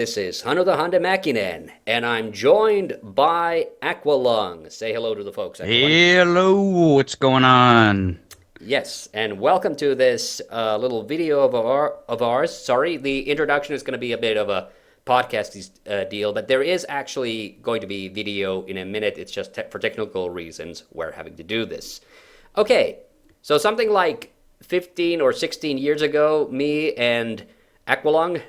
This is Hanno TheHande Mäkinen, and I'm joined by Aqualung. Say hello to the folks, Aqualung. Hello, what's going on? Yes, and welcome to this little video of ours. Sorry, the introduction is going to be a bit of a podcast deal, but there is actually going to be video in a minute. It's just for technical reasons we're having to do this. Okay, so something like 15 or 16 years ago, me and Aqualung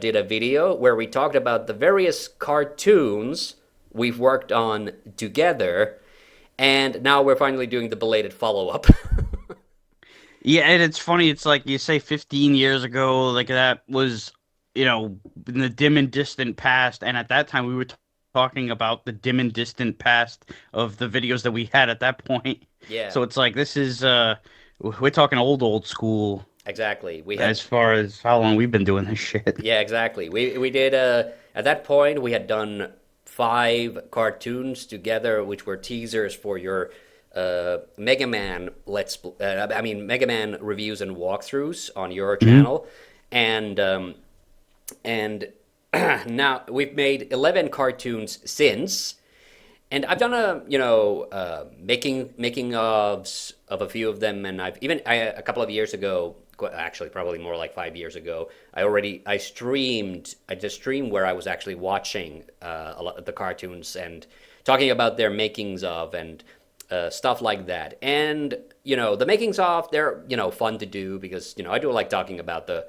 did a video where we talked about the various cartoons we've worked on together, and now we're finally doing the belated follow up. Yeah, and it's funny, it's like you say 15 years ago, like that was, in the dim and distant past, and at that time we were talking about the dim and distant past of the videos that we had at that point. Yeah, So it's like this is we're talking old school exactly. We as had far as how long we've been doing this shit. Yeah, exactly. We did at that point we had done five cartoons together, which were teasers for your Mega Man Mega Man reviews and walkthroughs on your Mhm. channel, and now we've made 11 cartoons since. And I've done making of a few of them, and a couple of years ago, actually probably more like 5 years ago, I just streamed where I was actually watching a lot of the cartoons and talking about their makings of and stuff like that. And the makings of, they're fun to do because I do like talking about the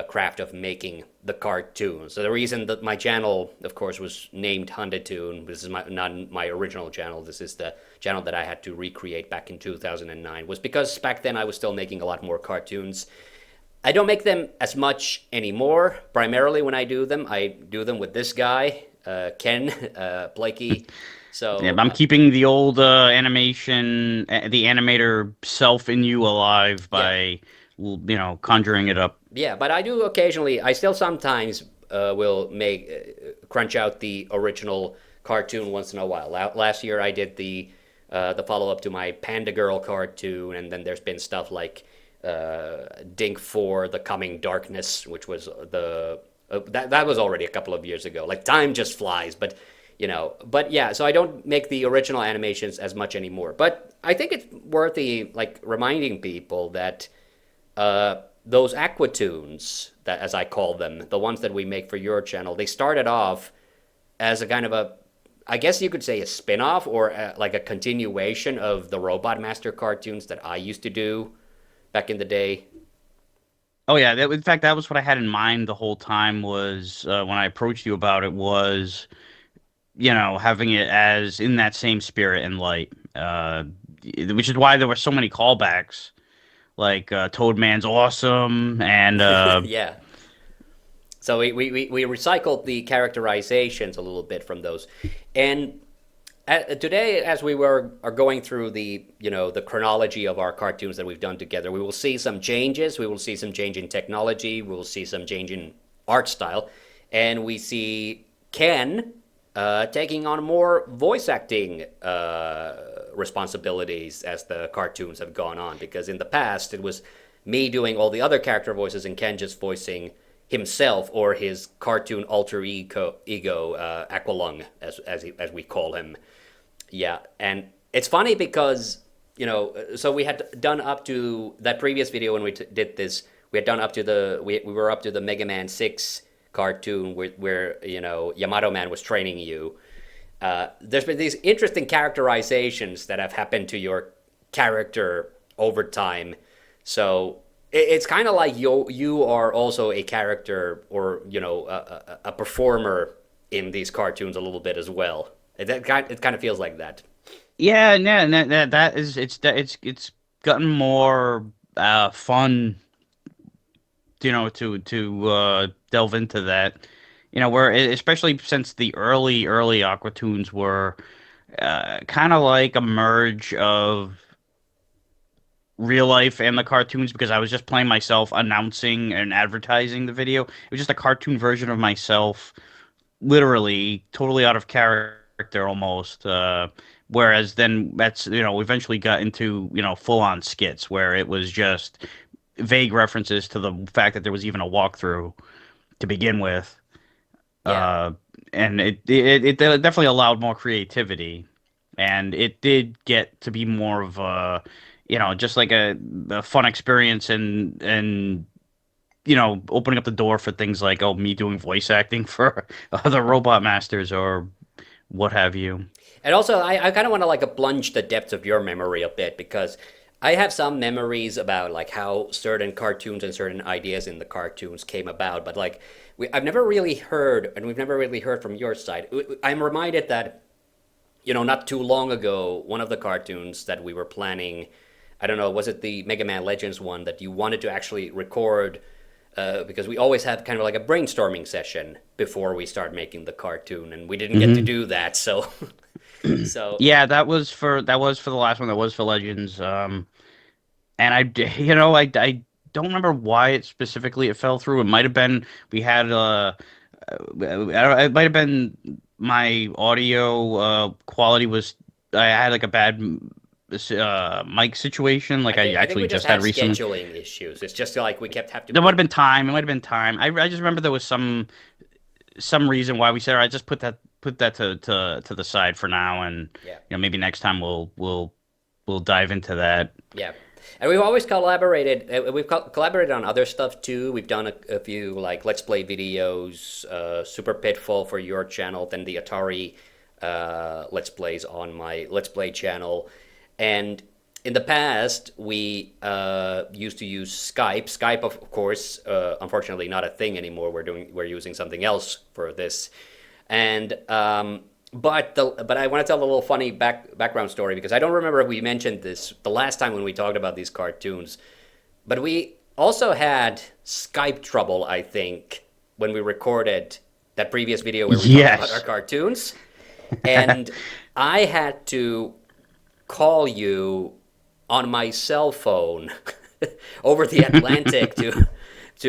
craft of making the cartoon. So the reason that my channel, of course, was named Toon. This is not my original channel. This is the channel that I had to recreate back in 2009. Was because back then I was still making a lot more cartoons. I don't make them as much anymore. Primarily when I do them with this guy, Ken Blakey. Yeah, So but I'm keeping the old animation, the animator self in you alive yeah, by, conjuring it up. yeah, but I do occasionally. I still sometimes will make crunch out the original cartoon once in a while. Last year I did the follow up to my Panda Girl cartoon, and then there's been stuff like Dink 4: The Coming Darkness, which was that was already a couple of years ago. Like time just flies, but but yeah. So I don't make the original animations as much anymore. But I think it's worthy like reminding people that those Aquatoons, that as I call them, the ones that we make for your channel, they started off as a kind of I guess you could say a spin-off or like a continuation of the Robot Master cartoons that I used to do back in the day. Oh yeah, in fact, that was what I had in mind the whole time was when I approached you about it was, having it as in that same spirit and light, which is why there were so many callbacks, like Toadman's awesome, and Yeah. So we recycled the characterizations a little bit from those. And today, as are going through the chronology of our cartoons that we've done together, we will see some changes. We will see some change in technology. We will see some change in art style, and we see Ken taking on more voice acting responsibilities as the cartoons have gone on. Because in the past, it was me doing all the other character voices and Ken just voicing himself or his cartoon alter ego Aqualung, as we call him. Yeah, and it's funny because so we had done up to that previous video when we did this. We had done up to we were up to the Mega Man 6 cartoon where Yamato Man was training you. There's been these interesting characterizations that have happened to your character over time. So it's kind of like you are also a character or a performer in these cartoons a little bit as well. It kind of feels like that. yeah, yeah, and that is it's gotten more fun, to delve into that. Where especially since the early Aquatoons were kind of like a merge of real life and the cartoons because I was just playing myself announcing and advertising the video. It was just a cartoon version of myself, literally totally out of character almost. Whereas then that's, eventually got into, full on skits where it was just vague references to the fact that there was even a walkthrough to begin with. Yeah. And it definitely allowed more creativity, and it did get to be more of a, just like a fun experience, and opening up the door for things like, oh, me doing voice acting for other Robot Masters or what have you. And also, I kind of want to like plunge the depths of your memory a bit because I have some memories about like how certain cartoons and certain ideas in the cartoons came about, but like I've never really heard, and we've never really heard from your side. I'm reminded that not too long ago, one of the cartoons that we were planning, I don't know, was it the Mega Man Legends one that you wanted to actually record? Because we always have kind of like a brainstorming session before we start making the cartoon, and we didn't get to Hmm. do that. So, so Yeah, that was for the last one. That was for Legends. And I don't remember why it fell through. It might have been we had it might have been my audio quality was, I had like a bad mic situation like I I think actually we just just had had recently. scheduling issues. It's just like we kept have to There might have put. been time. It might have been time. I just remember there was some reason why we said, all right, just put that to the side for now, and Yeah, maybe next time we'll dive into that. yeah. And we've always collaborated. We've collaborated on other stuff too. We've done a few like Let's Play videos, Super Pitfall for your channel, then the Atari Let's Plays on my Let's Play channel. And in the past, we used to use Skype. Skype, of course, unfortunately, not a thing anymore. We're using something else for this, and but I want to tell a little funny background story because I don't remember if we mentioned this the last time when we talked about these cartoons. But we also had Skype trouble, I think, when we recorded that previous video where we talked about our Yes. cartoons, and I had to call you on my cell phone over the Atlantic to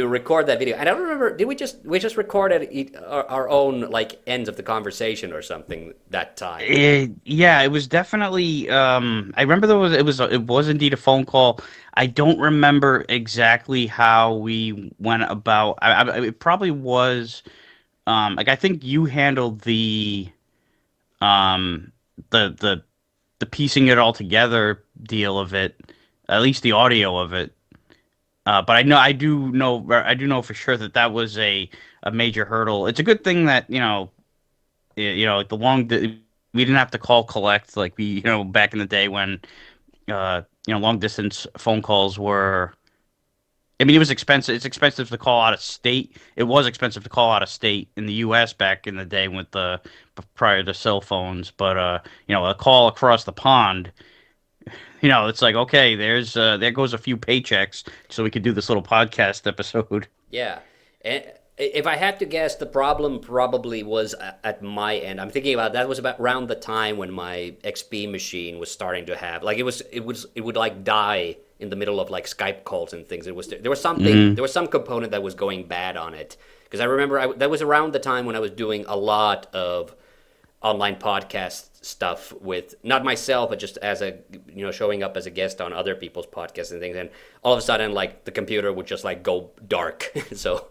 record that video. And I don't remember, did we just recorded our own like ends of the conversation or something that time? Yeah, it was definitely. I remember it was indeed a phone call. I don't remember exactly how we went about. It probably was. Like I think you handled um the the the piecing it all together deal of it, at least the audio of it. But I do know for sure that was a major hurdle. It's a good thing that like we didn't have to call collect like we back in the day when long distance phone calls were. I mean, it was expensive. It's expensive to call out of state. It was expensive to call out of state in the U.S. back in the day with the prior to cell phones. But a call across the pond. It's like, okay, there goes a few paychecks so we could do this little podcast episode. Yeah. And if I had to guess, the problem probably was at my end. I'm thinking about that was about around the time when my XP machine was starting to have like it would like die in the middle of like Skype calls and things. Mm. There was some component that was going bad on it because I remember that was around the time when I was doing a lot of online podcast stuff with not myself but just as a showing up as a guest on other people's podcasts and things, and all of a sudden like the computer would just like go dark. So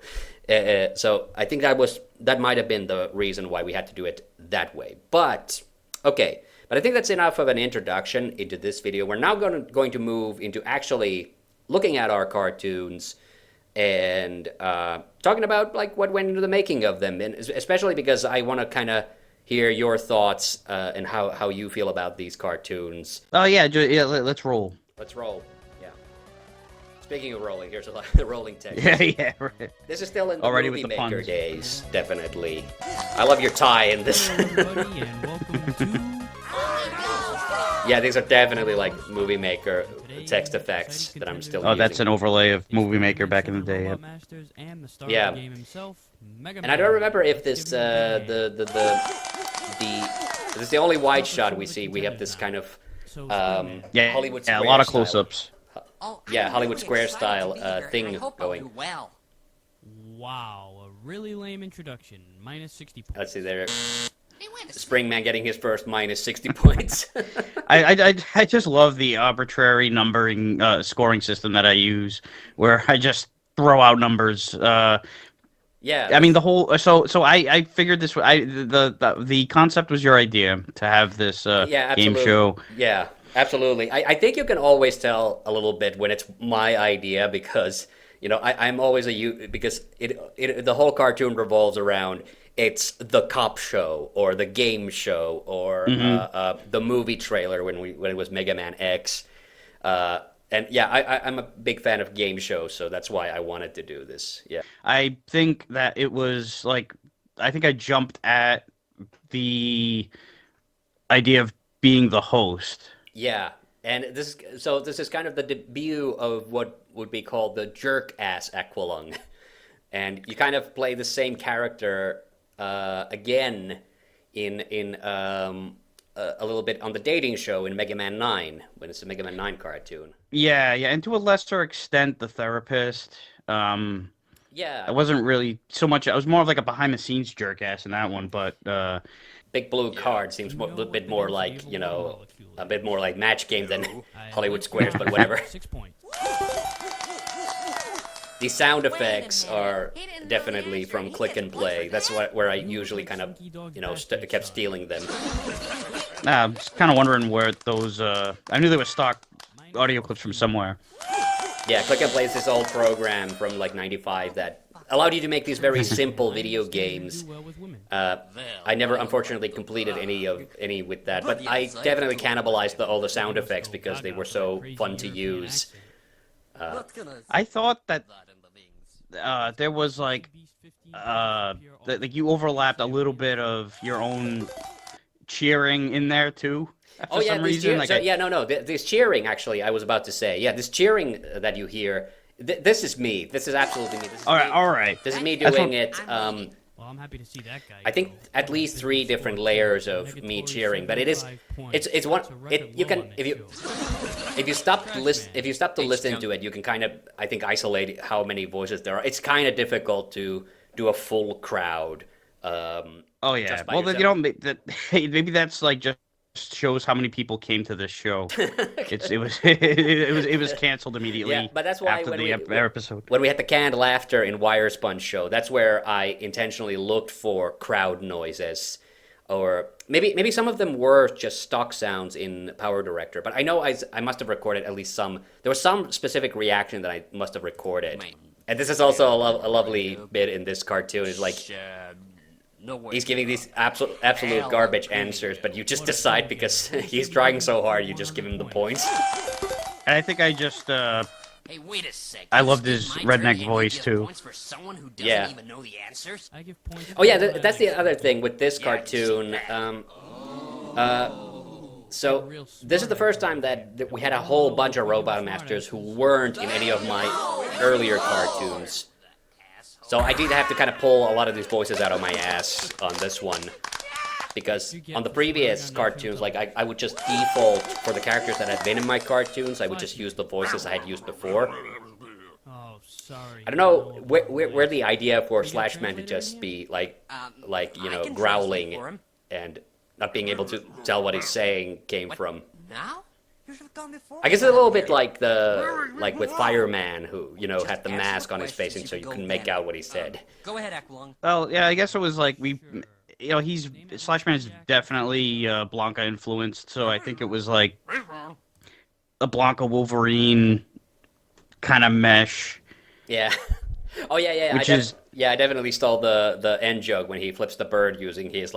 I think that might have been the reason why we had to do it that way. But okay, but I think that's enough of an introduction into this video. We're now going to move into actually looking at our cartoons and talking about like what went into the making of them, and especially because I want to kind of hear your thoughts and how you feel about these cartoons. Oh yeah, yeah. Let's roll. Let's roll. Yeah. Speaking of rolling, here's a rolling text. Yeah, yeah. Right. This is still in the Already with movie the maker puns. days, definitely. I love your tie in this. Hello, everybody, and welcome to. Yeah, these are definitely like movie maker text effects that I'm still Oh, using. that's an overlay of Movie Maker back in the day. Yep. Yeah. And I don't remember if this this is the only wide shot we see. We have this kind of Yeah, Hollywood yeah, a Square lot of style. close-ups. Yeah, Hollywood Square style thing going. Wow, a really lame introduction. Minus 60 points. Let's see there. Springman getting his first minus 60 points. I just love the arbitrary numbering scoring system that I use, where I just throw out numbers. Yeah, I mean, the whole I figured this. The concept was your idea to have this yeah, game absolutely. show. Yeah, absolutely. I think you can always tell a little bit when it's my idea because I'm always because the whole cartoon revolves around it's the cop show or the game show or Hmm. the movie trailer when it was Mega Man X. And yeah, I'm a big fan of game shows, so that's why I wanted to do this. Yeah. I think that it was like I think I jumped at the idea of being the host. Yeah, and this is kind of the debut of what would be called the jerk ass Aqualung, and you kind of play the same character again in a little bit on the dating show in Mega Man 9 when it's a Mega Man 9 cartoon. Yeah, yeah, and to a lesser extent, the therapist. I Yeah, wasn't really so much. I was more of like a behind the scenes jerk ass in that one, but Big Blue Card seems You a know little what bit the more density like of a water molecule a is. bit more like Match Game than I Hollywood like Squares, but that. whatever. 6 points. The sound Wait a effects minute. are He didn't know the definitely answer. from He Click gets and a point Play. for That's that. where I You usually like kind of, Slinky Dog's basket kept size. stealing them. I'm just kind of wondering where those. I knew they were stock Minus audio clips from 15. somewhere. Yeah, Click and Play is this old program from like '95 that allowed you to make these very simple I video understand you games. do well with women. I never, unfortunately, completed any with that, but I definitely cannibalized all the sound effects because they were so fun to use. I thought that there was like like you overlapped a little bit of your own cheering in there too. Oh For yeah, some this reason, cheer. like So yeah, no. This cheering, actually, I was about to say. Yeah, this cheering that you hear. This is me. This is absolutely me. This is all right, me. all right. This is me That's doing what- it. Well, I'm happy to see that guy. I think at least 3 different layers of me cheering, but it's one. You can if you stop to listen to it, you can kind of I think isolate how many voices there are. It's kind of difficult to do a full crowd. Oh yeah. just by Well, then yourself. that maybe that's like just shows how many people came to this show. It was canceled immediately. Yeah, but that's why after when the episode. when we had the canned laughter in Wire Sponge show, that's where I intentionally looked for crowd noises, or maybe some of them were just stock sounds in Power Director. But I know I must have recorded at least some. There was some specific reaction that I must have recorded, and this is also a lovely bit in this cartoon. Is like he's giving these absolute garbage answers, but you just decide because he's trying so hard, you just give him the points. And I think I just Hey, wait a sec. I This loved is his my redneck turn and you voice, give too. Points for someone who doesn't Yeah. even know the answers? I give points. Oh yeah, to that's the rednecks. other thing with this Yeah, I can see cartoon. that. So this is the first time that we had a whole bunch of robot masters who weren't in any of my earlier cartoons. So I did have to kind of pull a lot of these voices out of my ass on this one. Because on the previous cartoons, like I would just default for the characters that had been in my cartoons, I would just use the voices I had used before. Oh, sorry. I don't know where the idea for Slashman to just be like I can translate growling for him. and not being able to tell what he's saying came from. Now? You should have gone before. I guess it's a little bit like with Fireman, who had the mask on his face, and so you couldn't make out what he said. Go ahead, Aqualung. well, yeah, I guess it was like he's Slashman is definitely Blanca influenced, so I think it was like a Blanca Wolverine kind of mesh. Yeah. Oh yeah. Which is- I definitely stole the end joke when he flips the bird using his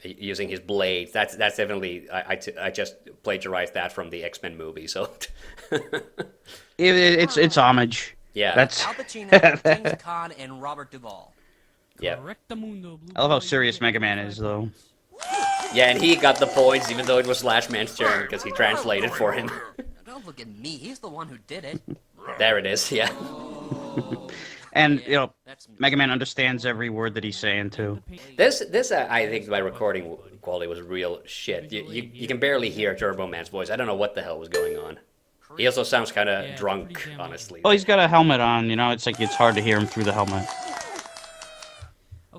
using his blades. That's definitely I just plagiarized that from the X-Men movie. So It's homage. yeah, That's Al Pacino, James Caan, and Robert Duvall. yeah, Correctamundo, Blue I love how Boy, serious you Mega get Man 5 is, though. points. yeah. And he got the points even though it was Slashman's turn because he translated for him. Don't look at me. He's the one who did it. There it is. Yeah. And That's Mega Man understands every word that he's saying too. This I think my recording quality was real shit. You can barely hear Turbo Man's voice. I don't know what the hell was going on. He also sounds kind of Yeah, drunk, pretty damn honestly. Well, he's got a helmet on. It's like it's hard to hear him through the helmet.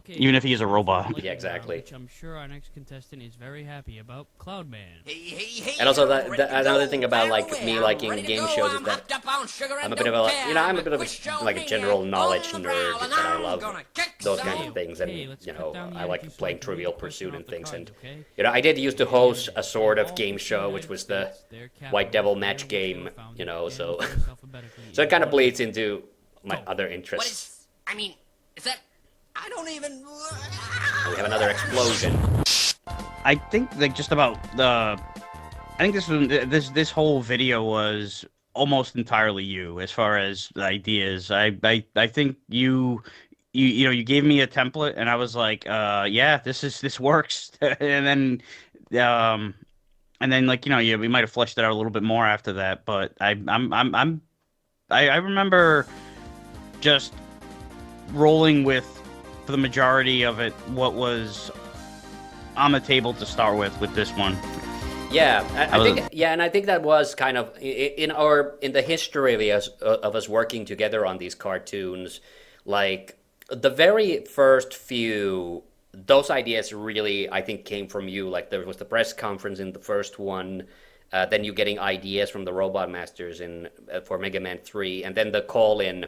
Okay. even if he is a robot. Lightning Yeah, exactly. round, which I'm sure our next contestant is very happy about. Cloudman. Hey, And also I'm that- ready that- to another go. thing about, Fire like, away. me I'm liking ready to game go. shows is I'm that hopped up on sugar and I'm a bit of don't a, care. you know, I'm a a bit of quick a, show like a maniac. general knowledge On the nerd, prowl, and and I I'm love gonna kick those some. kinds of things, and Okay, let's you cut know, down the I like energy so playing I can read Trivial the question Pursuit off and the things, cards, and okay? you know, I did used to host a sort of All game 50 show, which United was the States, their White Devil capitals, match where they were game, founded, you know, and so listed alphabetically so it in kind of order. bleeds into my Go. other What interests. is? I mean, is that? I don't even. We have another explosion. I think like just about the. I think this whole video was almost entirely you as far as the ideas. I think you know you gave me a template and I was like, yeah, this works, um and then like you know yeah we might have fleshed it out a little bit more after that, but I remember just rolling with for the majority of it what was on the table to start with this one. Yeah, I was- think yeah, and I think that was kind of in the history of us working together on these cartoons, like the very first few, those ideas really I think came from you. Like there was the press conference in the first one, then you getting ideas from the Robot Masters in for Mega Man 3, and then the call in.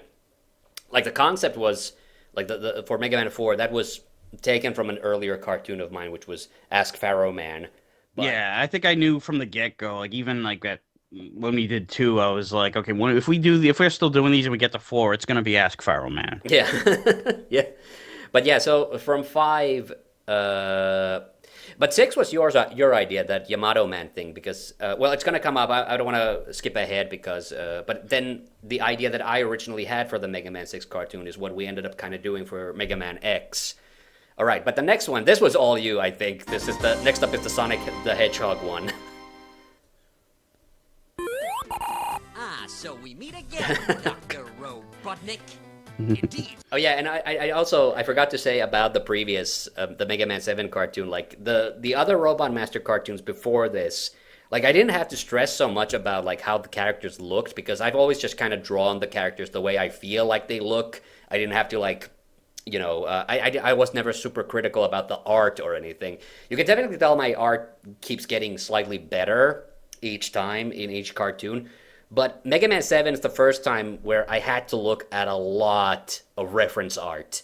Like the concept was like the for Mega Man 4 that was taken from an earlier cartoon of mine, which was Ask Pharaoh Man. But- Yeah, I think I knew from the get-go, like even like that when we did 2, I was like, okay, if we're still doing these and we get to 4, it's gonna be Ask Pharaoh Man. Yeah, yeah, but yeah. So from 5, but 6 was your idea, that Yamato Man thing, because well, it's gonna come up. I don't want to skip ahead because, but then the idea that I originally had for the Mega Man 6 cartoon is what we ended up kind of doing for Mega Man X. All right, but the next one, this was all you, I think. This is the next up is the Sonic the Hedgehog one. So we meet again, Dr. Robotnik. Indeed. Oh yeah, and I also I forgot to say about the previous the Mega Man 7 cartoon, like the other Robot Master cartoons before this, like I didn't have to stress so much about like how the characters looked, because I've always just kind of drawn the characters the way I feel like they look. I didn't have to like, you know, I was never super critical about the art or anything. You can definitely tell my art keeps getting slightly better each time in each cartoon. But Mega Man 7 is the first time where I had to look at a lot of reference art.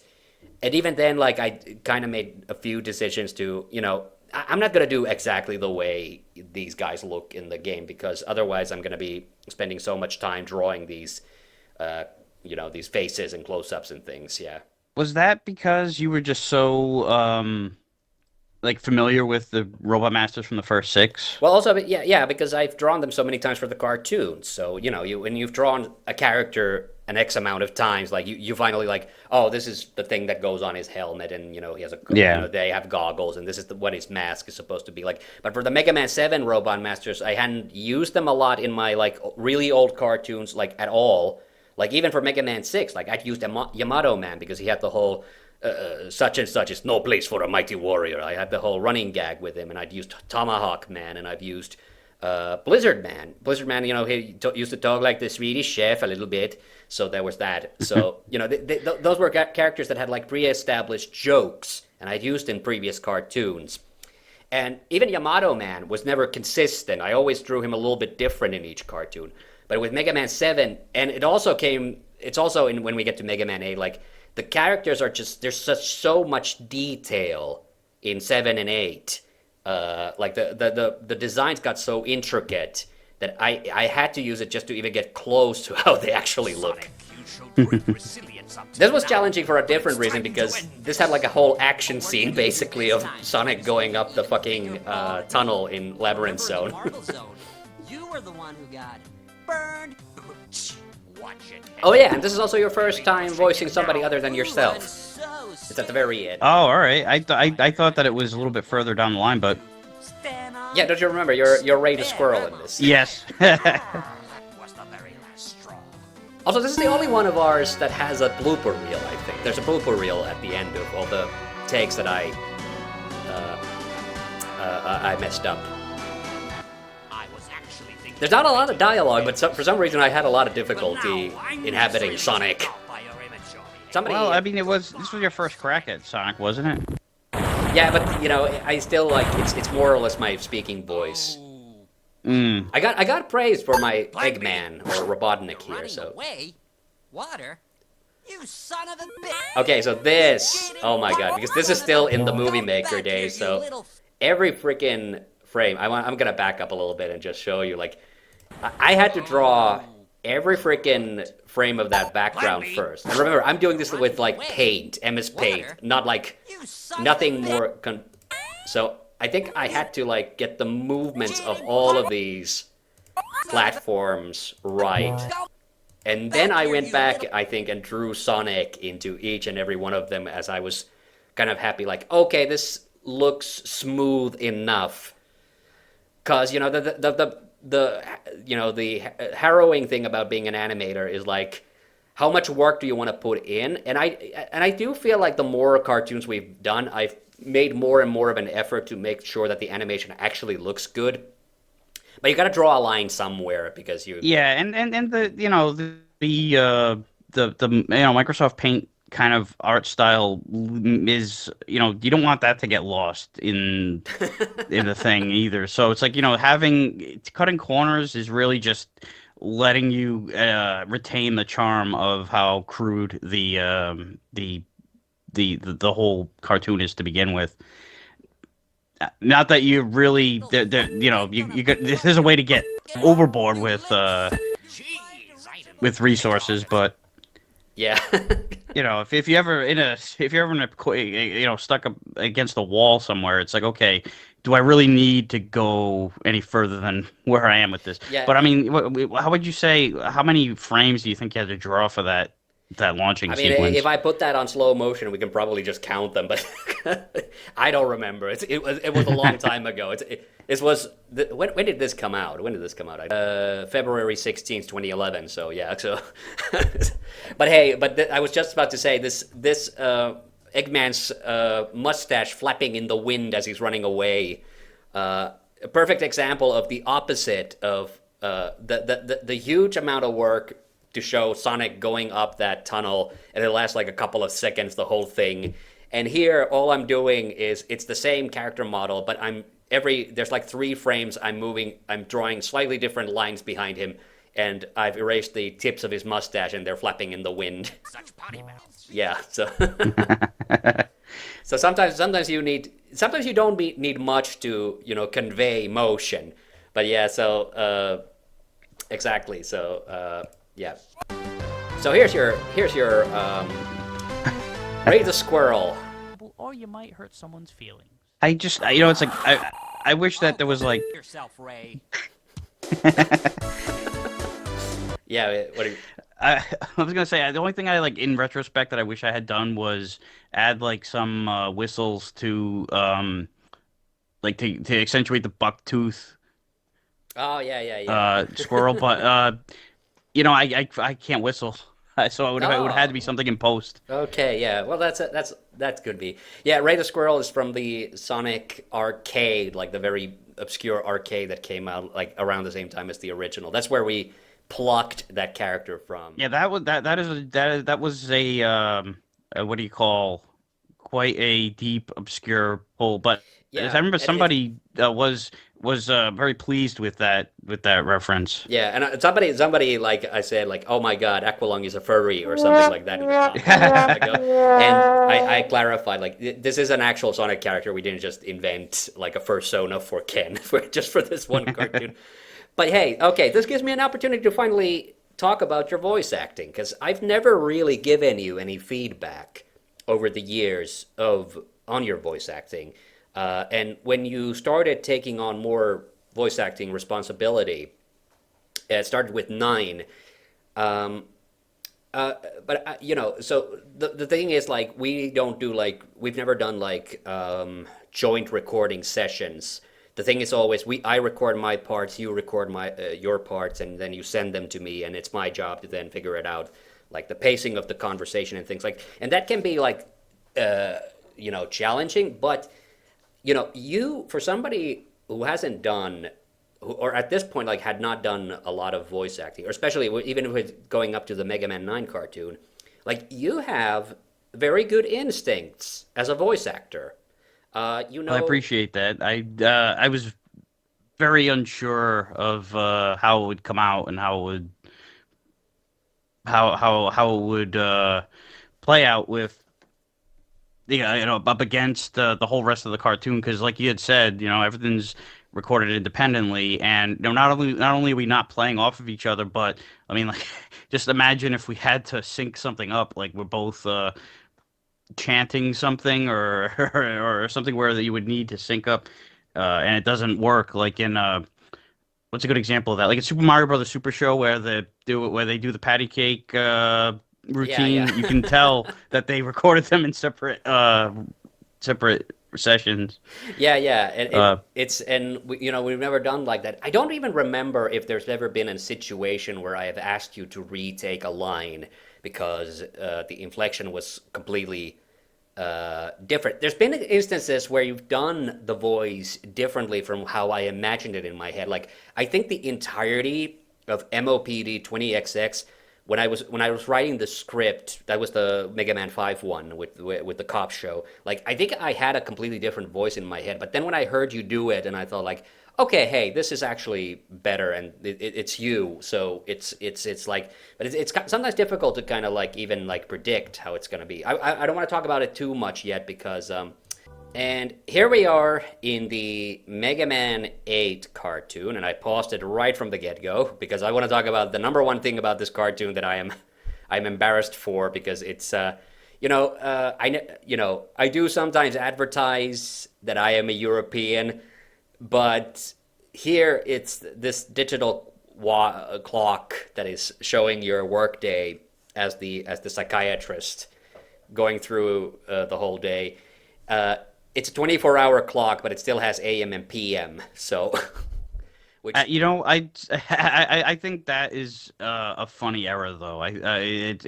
And even then, like, I kind of made a few decisions to, you know, I'm not going to do exactly the way these guys look in the game, because otherwise I'm going to be spending so much time drawing these, you know, these faces and close-ups and things, yeah. Was that because you were just so like familiar with the Robot Masters from the first 6? Well, also, yeah, because I've drawn them so many times for the cartoons. So, you know, when you've drawn a character an X amount of times, like, you finally, like, oh, this is the thing that goes on his helmet, and, you know, he has Yeah. you know, they have goggles, and this is what his mask is supposed to be like. But for the Mega Man 7 Robot Masters, I hadn't used them a lot in my, like, really old cartoons, like, at all. Like, even for Mega Man 6, like, I'd used Yamato Man, because he had the whole... such and such is no place for a mighty warrior. I had the whole running gag with him, and I'd used Tomahawk Man, and I've used Blizzard Man. Blizzard Man, you know, he used to talk like the Swedish chef a little bit, so there was that. So, you know, those were characters that had like pre-established jokes, and I'd used in previous cartoons. And even Yamato Man was never consistent. I always drew him a little bit different in each cartoon. But with Mega Man 7, and it's also in when we get to Mega Man 8, like, the characters are just, there's so much detail in 7 and 8. Like the designs got so intricate that I had to use it just to even get close to how they actually look. This was challenging for a different reason, because this had like a whole action scene basically of Sonic going up the fucking tunnel in Labyrinth Zone. Marble Zone. You were the one who got burned. Watch it. Oh yeah, and this is also your first time voicing somebody other than yourself. It's at the very end. Oh, all right. I thought that it was a little bit further down the line, but Yeah, don't you remember? You're Ray the Squirrel in this. yes. Was the very last straw. Also, this is the only one of ours that has a blooper reel, I think. There's a blooper reel at the end of all the takes that I messed up. I was actually thinking. There's not a lot of dialogue, but for some reason I had a lot of difficulty inhabiting Sonic. somebody. Well, I mean, this was your first crack at Sonic, wasn't it? Yeah, but you know, I still like it's more or less my speaking voice. Mm. I got praise for my Blakey. Eggman or Robotnik here, Running so. away? Water? You son of a bitch! Okay, so this, oh my god, because this is still in the Movie Maker days, so every freaking frame, I'm gonna back up a little bit and just show you, like, I had to draw every freaking frame of that background first. And remember, I'm doing this with, like, Paint, MS Paint, not, like, nothing more, so I think I had to, like, get the movements of all of these platforms right. And then I went back, I think, and drew Sonic into each and every one of them as I was kind of happy, like, okay, this looks smooth enough. Cause, you know, the harrowing thing about being an animator is like, how much work do you want to put in? And I do feel like the more cartoons we've done, I've made more and more of an effort to make sure that the animation actually looks good. But you got to draw a line somewhere because you. Yeah, and the Microsoft Paint kind of art style is, you don't want that to get lost in the thing either. So it's like, cutting corners is really just letting you retain the charm of how crude the whole cartoon is to begin with. Not that you really, there's a way to get overboard with resources, but Yeah. if you're ever in a stuck up against a wall somewhere, it's like, okay, do I really need to go any further than where I am with this? Yeah. But I mean, how would you say, how many frames do you think you had to draw for that launching I mean, sequence? if I put that on slow motion, we can probably just count them, but I don't remember. It was a long time ago. When did this come out? February 16th, 2011. So yeah. So, but hey, I was just about to say this Eggman's mustache flapping in the wind as he's running away. A perfect example of the opposite of the huge amount of work to show Sonic going up that tunnel, and it lasts like a couple of seconds, the whole thing. And here, all I'm doing is, it's the same character model, but there's like 3 frames, I'm drawing slightly different lines behind him, and I've erased the tips of his mustache, and they're flapping in the wind. Such potty mouths. Yeah, so... So sometimes you don't need much to, convey emotion. But yeah, so, exactly, so, yeah. So here's your Ray the Squirrel. Or you might hurt someone's feelings. I just, it's like, I wish that there was like... Yourself, Ray. Yeah, what do you... I was gonna say, the only thing I like in retrospect that I wish I had done was add like some whistles to to accentuate the buck tooth Oh, yeah. squirrel, but I can't whistle, so it would have had to be something in post. Okay, yeah. Well, that could be. Yeah, Ray the Squirrel is from the Sonic arcade, like the very obscure arcade that came out like around the same time as the original. That's where we plucked that character from. Yeah, that was a what do you call, quite a deep obscure pull, but Yeah, I remember and somebody was very pleased with that reference. Yeah, and somebody like I said, like, oh my god, Aqualung is a furry or something like that in the comments a while ago. And I clarified, like, this is an actual Sonic character. We didn't just invent like a fursona for Ken just for this one cartoon. But hey, okay, this gives me an opportunity to finally talk about your voice acting, because I've never really given you any feedback over the years on your voice acting. And when you started taking on more voice acting responsibility, it started with 9. So the thing is, like, we've never done like joint recording sessions. The thing is always, I record my parts, you record your parts, and then you send them to me, and it's my job to then figure it out, like the pacing of the conversation and things like, and that can be like, challenging, but you, for somebody who hasn't done, or at this point, like, had not done a lot of voice acting, or especially even with going up to the Mega Man 9 cartoon, Like, you have very good instincts as a voice actor. You I know, appreciate that. I was very unsure of how it would come out and how it would how it would play out with up against the whole rest of the cartoon because like you had said, everything's recorded independently and not only are we not playing off of each other, but I mean like just imagine if we had to sync something up like we're both chanting something or or something where that you would need to sync up and it doesn't work like in what's a good example of that? Like in Super Mario Brothers Super Show where they do the patty cake yeah, routine. yeah. You can tell that they recorded them in separate sessions. Yeah, yeah, and Uh, we've never done like that. I don't even remember if there's ever been a situation where I have asked you to retake a line because the inflection was completely different. There's been instances where you've done the voice differently from how I imagined it in my head. Like I think the entirety of MOPD 20XX when I was writing the script, that was the Mega Man 5 one with the cop show. Like I think I had a completely different voice in my head, but then when I heard you do it, and I thought like, okay, hey, this is actually better, and it's you. So it's like, but it's sometimes difficult to kind of like even like predict how it's gonna be. I don't want to talk about it too much yet because and here we are in the Mega Man 8 cartoon, and I paused it right from the get-go because I want to talk about the number one thing about this cartoon that I'm embarrassed for because it's I do sometimes advertise that I am a European, but here it's this digital clock that is showing your workday as the psychiatrist going through the whole day. It's a 24-hour clock, but it still has AM and PM. So, which I think that is a funny error though. I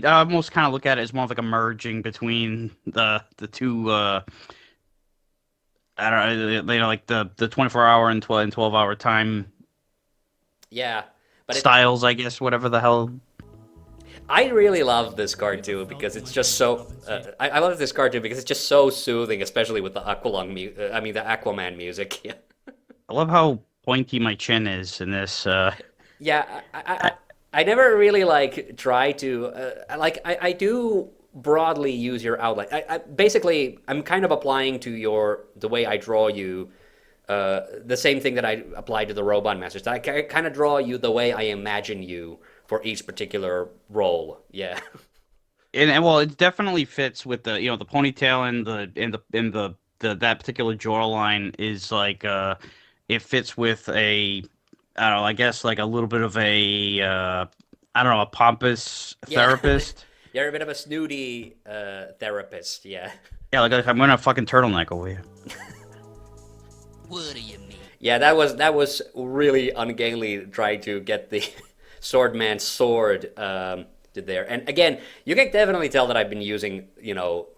almost kind of look at it as more of like a merging between the two. I don't know, like the 24-hour and 12-hour time yeah, but styles, I guess, whatever the hell. I really love this cartoon because it's just so. I love this cartoon because it's just so soothing, especially with the the Aquaman music. Yeah, I love how pointy my chin is in this. yeah. I never really like try to I do broadly use your outline. Basically I'm kind of applying to the way I draw you. The same thing that I apply to the Robot Masters. I kind of draw you the way I imagine you for each particular role. Yeah. And well, it definitely fits with the the ponytail and the that particular jawline is like it fits with a I don't know, I guess like a little bit of a I don't know, a pompous Yeah. therapist. You're a bit of a snooty therapist. Yeah. Yeah, like I'm wearing a fucking turtleneck over here. What do you mean? Yeah, that was really ungainly trying to get the Swordman's sword did there. And again, you can definitely tell that I've been using,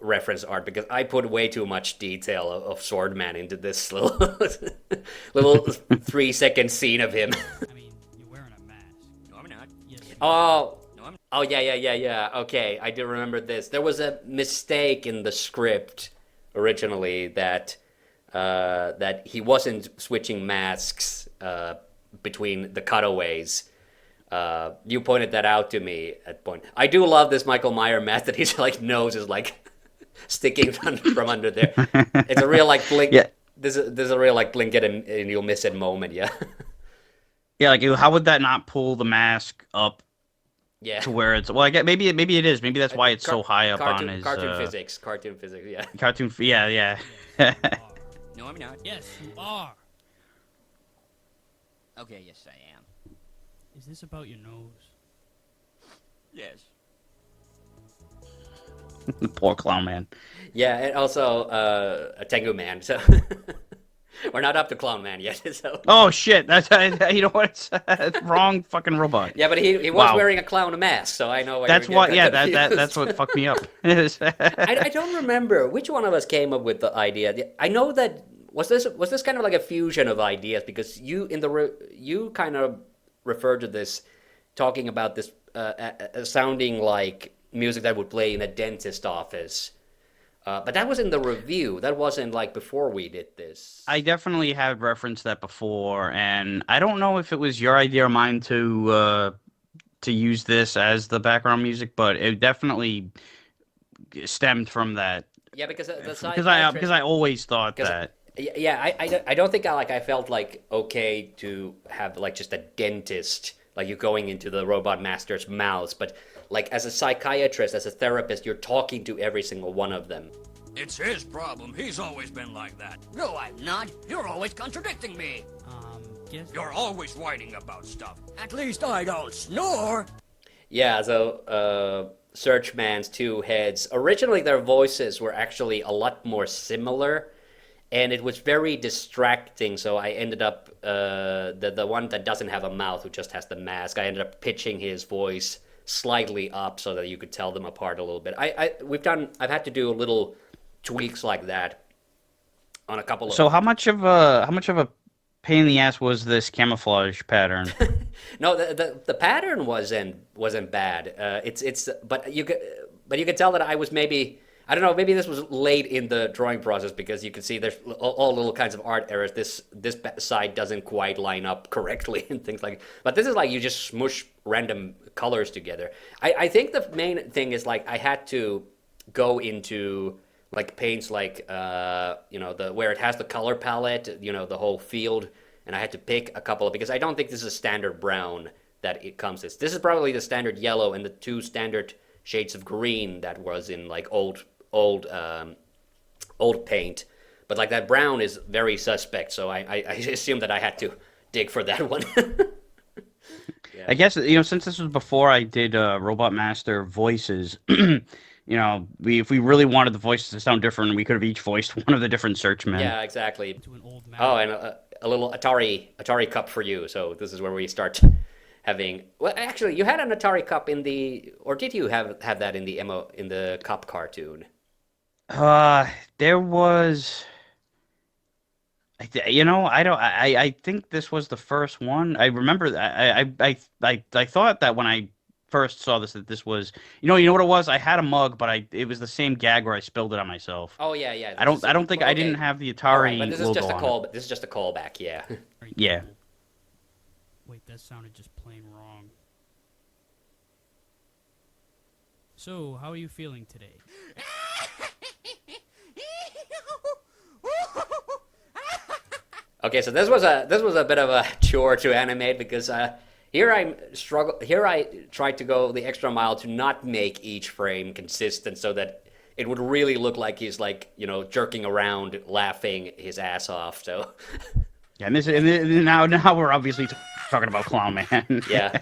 reference art because I put way too much detail of Swordman into this little little 3-second scene of him. I mean, you're wearing a mask. No, I'm not. Yes. Oh, No, I'm oh yeah. Okay, I do remember this. There was a mistake in the script originally that he wasn't switching masks between the cutaways. You pointed that out to me at point. I do love this Michael Meyer mask that his like nose is like sticking from under there. It's a real like blink. Yeah. There's a real like blink it and you'll miss it moment. Yeah. Yeah, like how would that not pull the mask up Yeah. to where it's well? I guess maybe it is. Maybe that's why it's so high up cartoon, on his cartoon physics. Yeah. cartoon. Yeah. No, I'm not. Yes, you are. Okay, yes, I am. Is this about your nose? Yes. Poor clown man. Yeah, and also a Tengu Man. So we're not up to Clown Man yet. So Oh shit! That's you know what? It's wrong fucking robot. yeah, but he was Wow. wearing a clown mask, so I know why. That's you're what. getting Yeah, confused. that's what fucked me up. I don't remember which one of us came up with the idea. I know that was this kind of like a fusion of ideas because you kind of referred to this talking about this sounding like music that would play in a dentist office. But that was in the review. That wasn't like before we did this. I definitely have referenced that before, and I don't know if it was your idea or mine to use this as the background music, but it definitely stemmed from that. Yeah, because the Because I always thought that. Yeah, I don't think I felt like okay to have like just a dentist, like you going into the robot master's mouths, but like as a psychiatrist, as a therapist, you're talking to every single one of them. It's his problem. He's always been like that. No, I'm not. You're always contradicting me. Guess. You're always whining about stuff. At least I don't snore. Yeah, so Searchman's two heads, originally their voices were actually a lot more similar, and it was very distracting, so I ended up, the one that doesn't have a mouth, who just has the mask, I ended up pitching his voice slightly up so that you could tell them apart a little bit. I've had to do little tweaks like that on a couple of... So how much of a pain in the ass was this camouflage pattern? No, the pattern wasn't bad. But you could tell that I was maybe, I don't know, maybe this was late in the drawing process, because you can see there's all little kinds of art errors. This side doesn't quite line up correctly and things like. But this is like you just smush random colors together. I think the main thing is like I had to go into like paints like where it has the color palette, the whole field, and I had to pick a couple of, because I don't think this is a standard brown that it comes as. This is probably the standard yellow and the two standard shades of green that was in like old paint, but like that brown is very suspect, so I assumed that I had to dig for that one. Yeah. I guess since this was before I did Robot Master voices, if we really wanted the voices to sound different, we could have each voiced one of the different Searchmen. Yeah, exactly. To an old man. Oh, and a little Atari cup for you. So this is where we start having. Well, actually, you had an Atari cup in the, or did you have that in the cup cartoon? There was. I think this was the first one. I remember I thought that when I first saw this that this was you know what it was. I had a mug, but it was the same gag where I spilled it on myself. Oh yeah. I don't think I didn't have the Atari Right, but this is logo just a on call. it. This is just a callback. Yeah. Very Yeah. cool. Wait, that sounded just plain wrong. So, how are you feeling today? Okay, so this was a bit of a chore to animate, because here I tried to go the extra mile to not make each frame consistent, so that it would really look like he's like jerking around, laughing his ass off. So Yeah, and now we're obviously talking about Clown Man. yeah.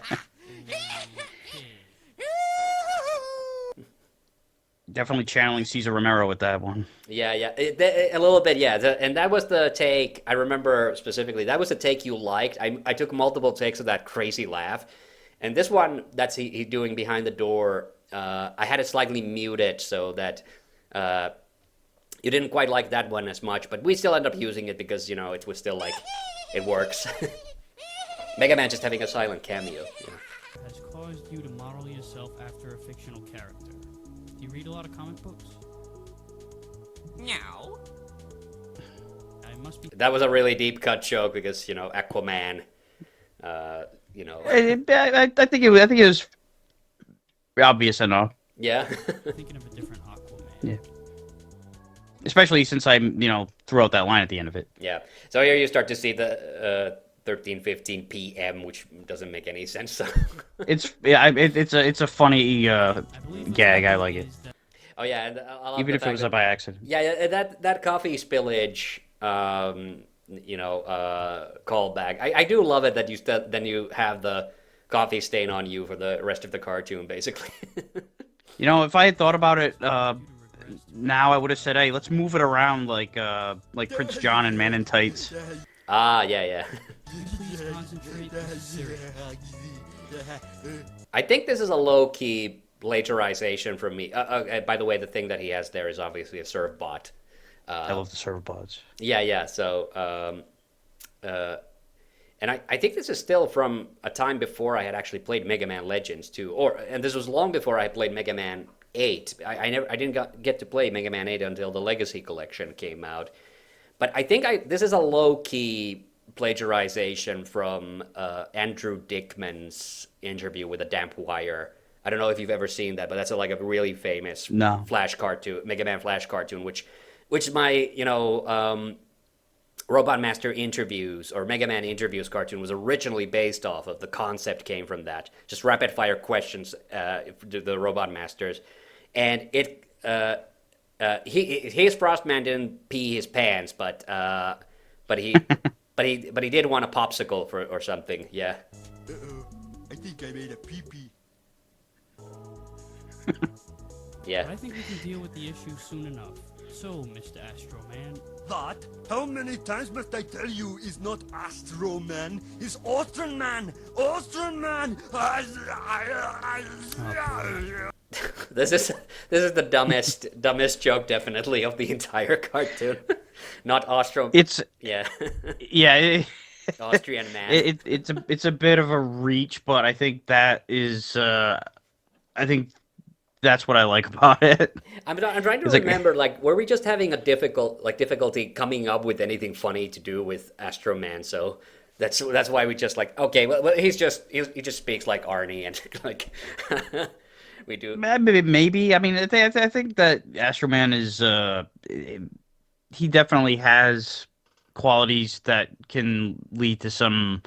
Definitely channeling Cesar Romero with that one. Yeah, a little bit, yeah. And that was the take, I remember specifically, that was the take you liked. I took multiple takes of that crazy laugh. And this one that's he doing behind the door, I had it slightly muted so that you didn't quite like that one as much, but we still end up using it because, it was still like, it works. Mega Man just having a silent cameo. Yeah. Has caused you to model yourself after a fictional character. Do you read a lot of comic books? No. I must be. That was a really deep cut joke because, Aquaman, I think it was obvious enough. Yeah. Thinking of a different Aquaman. Yeah. Especially since I, threw out that line at the end of it. Yeah. So here you start to see the 13:15 p.m., which doesn't make any sense. It's a funny gag. I like it, Oh yeah, and I love even the if it fact was that, by accident. yeah, that coffee spillage, callback. I do love it that then you have the coffee stain on you for the rest of the cartoon, basically. If I had thought about it now, I would have said, "Hey, let's move it around like Prince John and Man in Tights." Yeah. Please concentrate. This is serious. I think this is a low-key plagiarization from me. By the way, the thing that he has there is obviously a serve bot. I love the server bots. Yeah. So, And I think this is still from a time before I had actually played Mega Man Legends too, and this was long before I played Mega Man 8. I didn't get to play Mega Man 8 until the Legacy Collection came out. But I think this is a low key plagiarization from Andrew Dickman's interview with a damp wire. I don't know if you've ever seen that, but that's like a really famous Flash cartoon, Mega Man Flash cartoon, which my Robot Master Interviews or Mega Man Interviews cartoon was originally based off of. The concept came from that, just rapid fire questions to the Robot Masters, and his Frostman didn't pee his pants, but he did want a popsicle or something. Yeah. I think I made a pee-pee. Yeah. But I think we can deal with the issue soon enough. So, Mr. Astro Man. What? How many times must I tell you is not Astro Man, is Austrian Man! Austrian Man! This is the dumbest joke definitely of the entire cartoon. Not Austro. It's yeah. yeah. Austrian man. It's a bit of a reach, but I think that is I think that's what I like about it. I'm trying to remember, were we just having a difficulty coming up with anything funny to do with Astro Man? So that's why we just okay, well he just speaks like Arnie and like we do. Maybe I mean I think that Astro Man is he definitely has qualities that can lead to some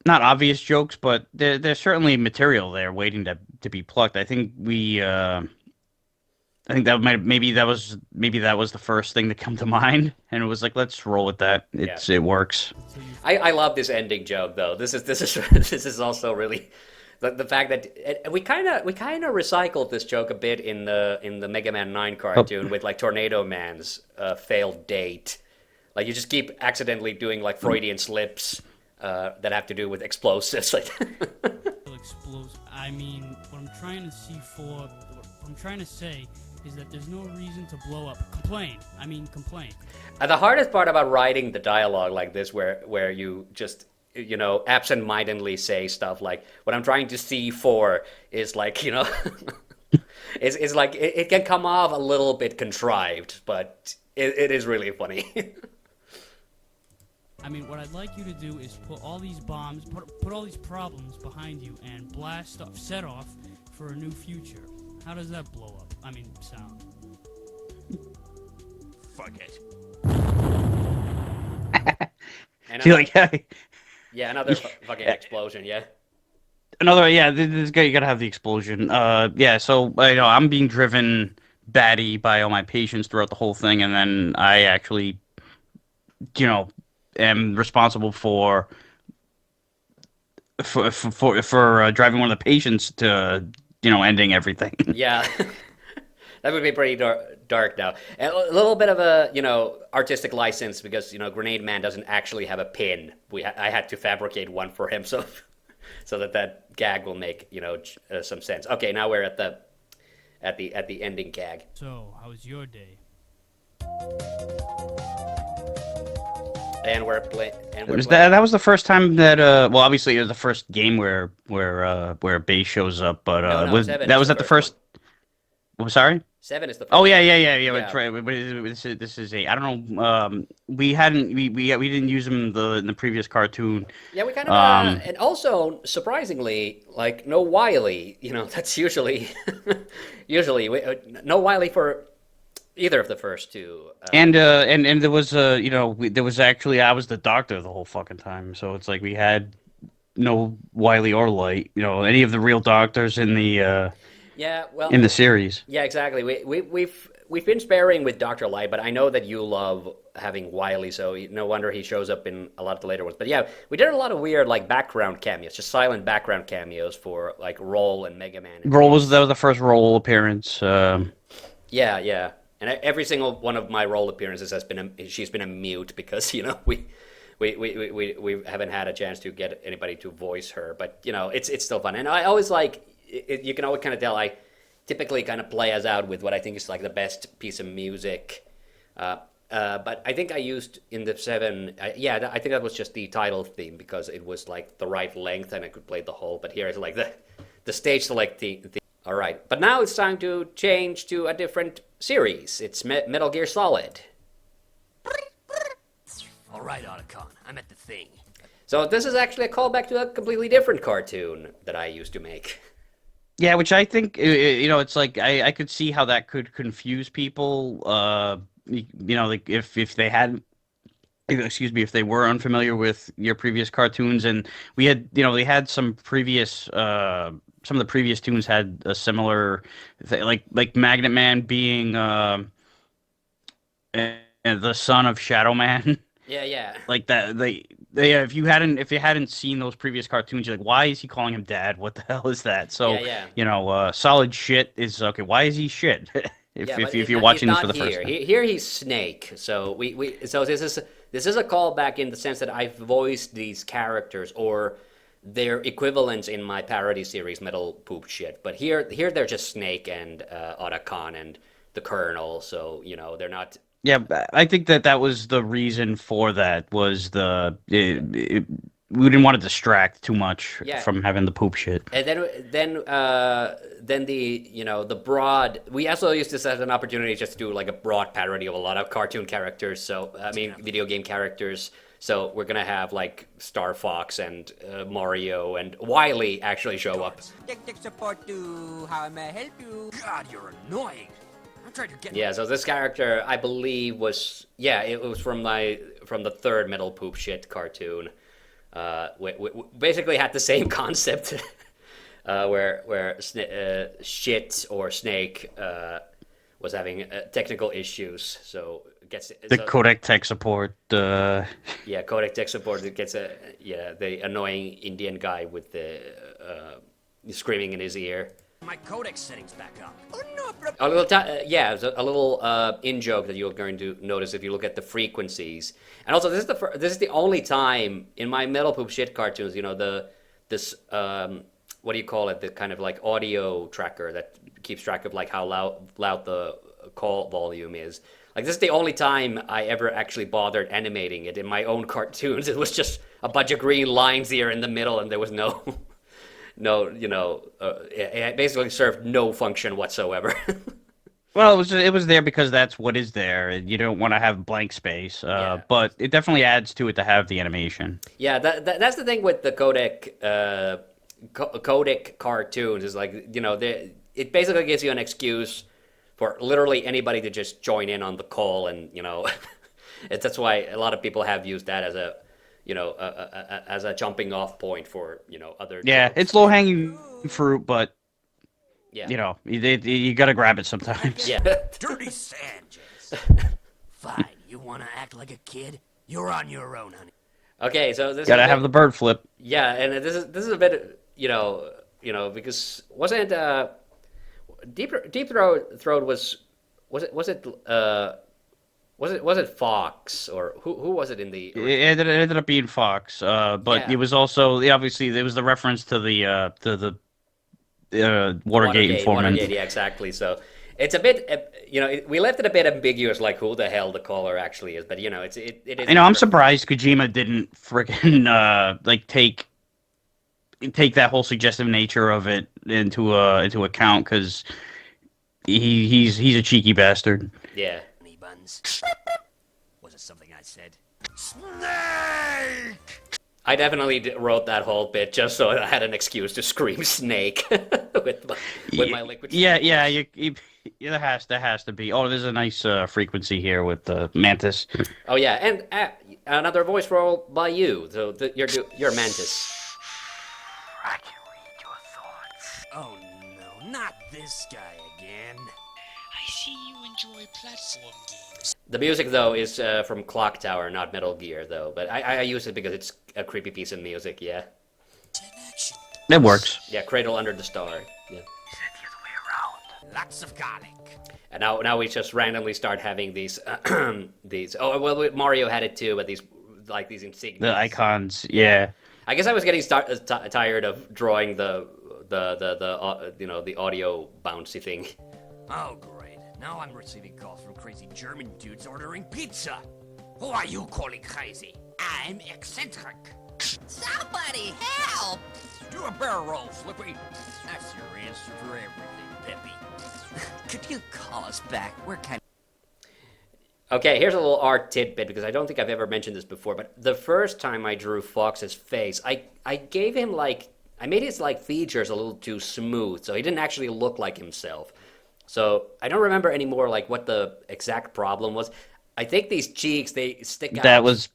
not obvious jokes, but there's certainly material there waiting to be plucked. I think that maybe that was the first thing to come to mind, and it was like, let's roll with that. It works. I love this ending joke though. This is also really the fact that we kind of recycled this joke a bit in the Mega Man 9 cartoon with like Tornado Man's failed date. Like you just keep accidentally doing like Freudian slips that have to do with explosives. I mean, what I'm trying to say is that there's no reason to blow up. Complain. The hardest part about writing the dialogue like this, where you just absent-mindedly say stuff like, what I'm trying to see for is like, it's like, it can come off a little bit contrived, but it is really funny. I mean, what I'd like you to do is put all these bombs, put all these problems behind you and set off for a new future. How does that blow up? Sound. Fuck it. Yeah, another fucking explosion, yeah. This guy, you gotta have the explosion. So I'm being driven batty by all my patients throughout the whole thing, and then I actually, am responsible for driving one of the patients to, ending everything. Yeah. That would be pretty dark now. And a little bit of a, artistic license because, Grenade Man doesn't actually have a pin. I had to fabricate one for him so that gag will make, some sense. Okay, now we're at the ending gag. So, how was your day? And we're playing. That was the first time that obviously it was the first game where bass shows up, but that was at the first. I'm sorry. 7 is the first. Oh yeah. This is 8. I don't know. We didn't use them in the previous cartoon. Yeah, we kind of and also surprisingly, like no Wily. That's usually no Wily for either of the first two. And there was there was actually, I was the doctor the whole fucking time, so it's like we had no Wily or Light, any of the real doctors in the in the series. Yeah, exactly. We've been sparing with Dr. Light, but I know that you love having Wily, so no wonder he shows up in a lot of the later ones. But yeah, we did a lot of weird like background cameos, just silent background cameos for like Roll and Mega Man. That was the first Roll appearance. Yeah. And every single one of my Roll appearances she's been a mute because we haven't had a chance to get anybody to voice her, but it's still fun. And I always you can always kind of tell I typically kind of play us out with what I think is like the best piece of music But I think I used in the 7. Yeah, I think that was just the title theme because it was like the right length and I could play the whole. But here it's like the stage select theme. All right, but now it's time to change to a different series. It's Metal Gear Solid. All right, Otacon, I'm at the thing. So this is actually a callback to a completely different cartoon that I used to make. Yeah, which I think it's like I could see how that could confuse people. Like if they had, excuse me, if they were unfamiliar with your previous cartoons, and we had, they had some previous, some of the previous tunes had a similar, like Magnet Man being and the son of Shadow Man. Yeah, yeah. Like that, if you hadn't seen those previous cartoons, you're like, why is he calling him dad? What the hell is that? So Yeah. Solid Shit is okay. Why is he shit? if you're watching this for the first time. Here he's Snake. So so this is a callback in the sense that I've voiced these characters or their equivalents in my parody series Metal Poop Shit. But here they're just Snake and Otacon and the Colonel. So they're not. Yeah, I think that was the reason for that was we didn't want to distract too much from having the poop shit. And then the broad. We also used this as an opportunity just to do like a broad parody of a lot of cartoon characters. So I mean, video game characters. So we're gonna have like Star Fox and Mario and Wily actually show up. Tech support to how may I help you? God, you're annoying. I'm trying to get. Yeah, so this character I believe was it was from the third Metal Poop Shit cartoon. We basically had the same concept, where Shit or Snake was having technical issues, so gets the codec tech support. Yeah, codec tech support. It gets the annoying Indian guy with the screaming in his ear. My codec settings back up. Oh no! A little, a little in joke that you're going to notice if you look at the frequencies. And also, this is the only time in my Metal Poop Shit cartoons, this what do you call it? The kind of like audio tracker that keeps track of like how loud the call volume is. Like this is the only time I ever actually bothered animating it in my own cartoons. It was just a bunch of green lines here in the middle, and there was no. It basically served no function whatsoever. Well, it was there because that's what is there. You don't want to have blank space, but it definitely adds to it to have the animation. Yeah, that's the thing with the codec cartoons is like it basically gives you an excuse for literally anybody to just join in on the call, and that's why a lot of people have used that as a as a jumping off point for other. Yeah, jokes. it's low hanging fruit, but yeah, you gotta grab it sometimes. Yeah. Dirty Sanchez. Fine, you wanna act like a kid? You're on your own, honey. Okay, so this Gotta have the bird flip. Yeah, and this is a bit because wasn't Deep Throat was it Fox or who was it in the? It ended up being Fox, but it was also obviously there was the reference to the Watergate informant. Watergate, yeah, exactly. So it's a bit, we left it a bit ambiguous, like who the hell the caller actually is. But it is. I'm surprised Kojima didn't freaking like take that whole suggestive nature of it into account because he's a cheeky bastard. Yeah. Buns. Was it something I said? Snake! I definitely wrote that whole bit just so I had an excuse to scream snake with my liquid. Yeah. There has to be. Oh, there's a nice frequency here with the Mantis. Oh yeah, and another voice role by you. So you're Mantis. I can read your thoughts. Oh no, not this guy again. I see you enjoy platform games. The music though is from Clock Tower, not Metal Gear though. But I use it because it's a creepy piece of music. Yeah. That works. Yeah, Cradle Under the Star. Yeah. Lots of garlic. And now we just randomly start having these these. Oh well, Mario had it too, but these insignias. The icons, yeah. I guess I was getting tired of drawing the audio bouncy thing. Oh great! Now I'm receiving calls from crazy German dudes ordering pizza. Who are you calling crazy? I'm eccentric. Somebody help! Do a barrel roll, Flippy. That's your answer for everything, Peppy. Could you call us back? We're kind Okay, here's a little art tidbit because I don't think I've ever mentioned this before, but the first time I drew Fox's face, I gave him like, I made his like features a little too smooth, so he didn't actually look like himself. So I don't remember anymore like what the exact problem was. I think these cheeks, they stick out. That was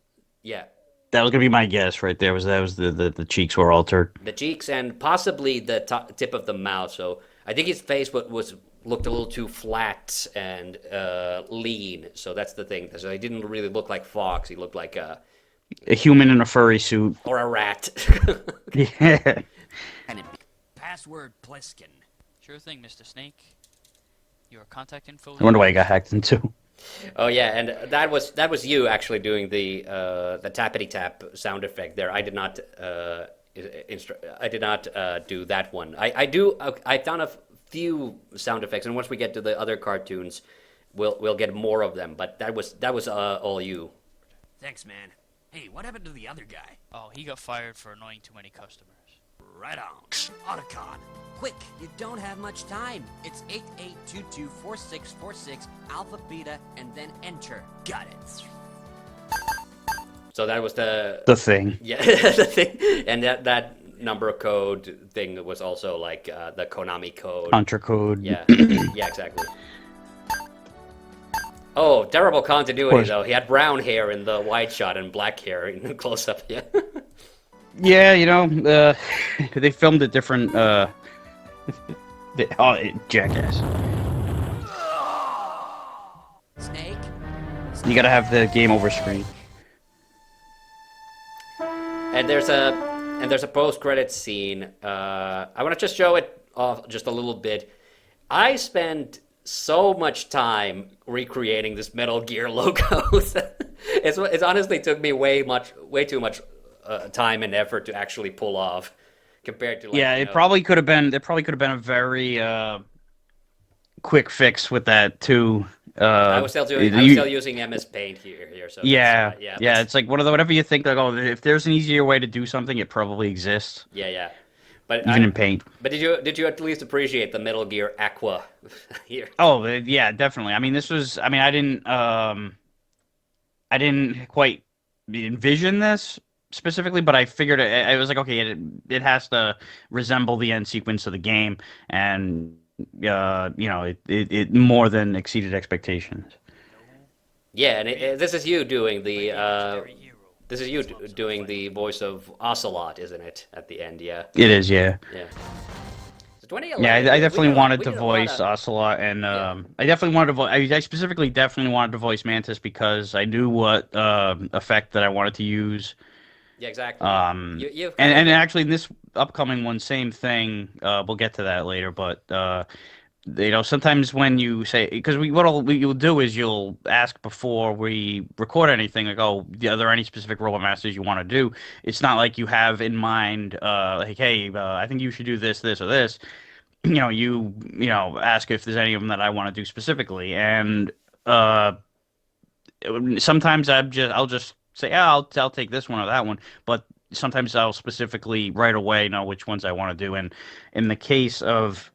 Yeah, gonna be my guess right there. That was the cheeks were altered. the cheeks and possibly the tip of the mouth. So I think his face was looked a little too flat and lean. So that's the thing. So he didn't really look like Fox. He looked like A human in a furry suit. or a rat. Yeah. of password Pliskin. Sure thing, Mr. Snake. Your contact info. I wonder why he got hacked into. Oh yeah, and that was you actually doing the tappity tap sound effect there. I did not do that one. I've done a few sound effects, and once we get to the other cartoons, we'll get more of them. But that was all you. Thanks, man. Hey, what happened to the other guy? Oh, he got fired for annoying too many customers. Right on. Otacon. Quick, you don't have much time. It's 88224646 alpha beta and then enter. Got it. So that was the thing. yeah the thing, and that number code thing was also like the Konami code. Hunter code. Yeah, yeah, exactly. Oh, terrible continuity though. He had brown hair in the wide shot and black hair in the close up. Yeah. Yeah, they filmed it different. Jackass. Snake? You gotta have the game over screen. And there's a post-credit scene. I want to just show it off just a little bit. I spent so much time recreating this Metal Gear logo. It's honestly took me way too much time and effort to actually pull off compared to like, It probably could have been. There probably could have been a very quick fix with that too. I was still using MS Paint here. So yeah, yeah. It's like whatever you think. Like, oh, if there's an easier way to do something, it probably exists. Yeah. But Even in Paint. But did you at least appreciate the Metal Gear Aqua here? Oh, yeah, definitely. I mean, this was. I mean, I didn't quite envision this specifically, but I figured I was like, okay, it has to resemble the end sequence of the game, and it more than exceeded expectations. Yeah, and this is you doing the Legendary hero. this is you doing the voice of Ocelot, isn't it? At the end, yeah. It is, yeah. Yeah. So 2011. Yeah, I definitely wanted we to did a lot voice of- Ocelot, and I definitely wanted to voice. I specifically definitely wanted to voice Mantis because I knew what effect that I wanted to use. Yeah, exactly. You've kind And of- actually, in this upcoming one, same thing. We'll get to that later, but sometimes when you say, because what you'll do is you'll ask before we record anything, like, oh, are there any specific robot masters you want to do? It's not like you have in mind, like, hey, I think you should do this, or this. You ask if there's any of them that I want to do specifically, and sometimes I'll just say, yeah, I'll take this one or that one, but sometimes I'll specifically right away know which ones I want to do. And in the case of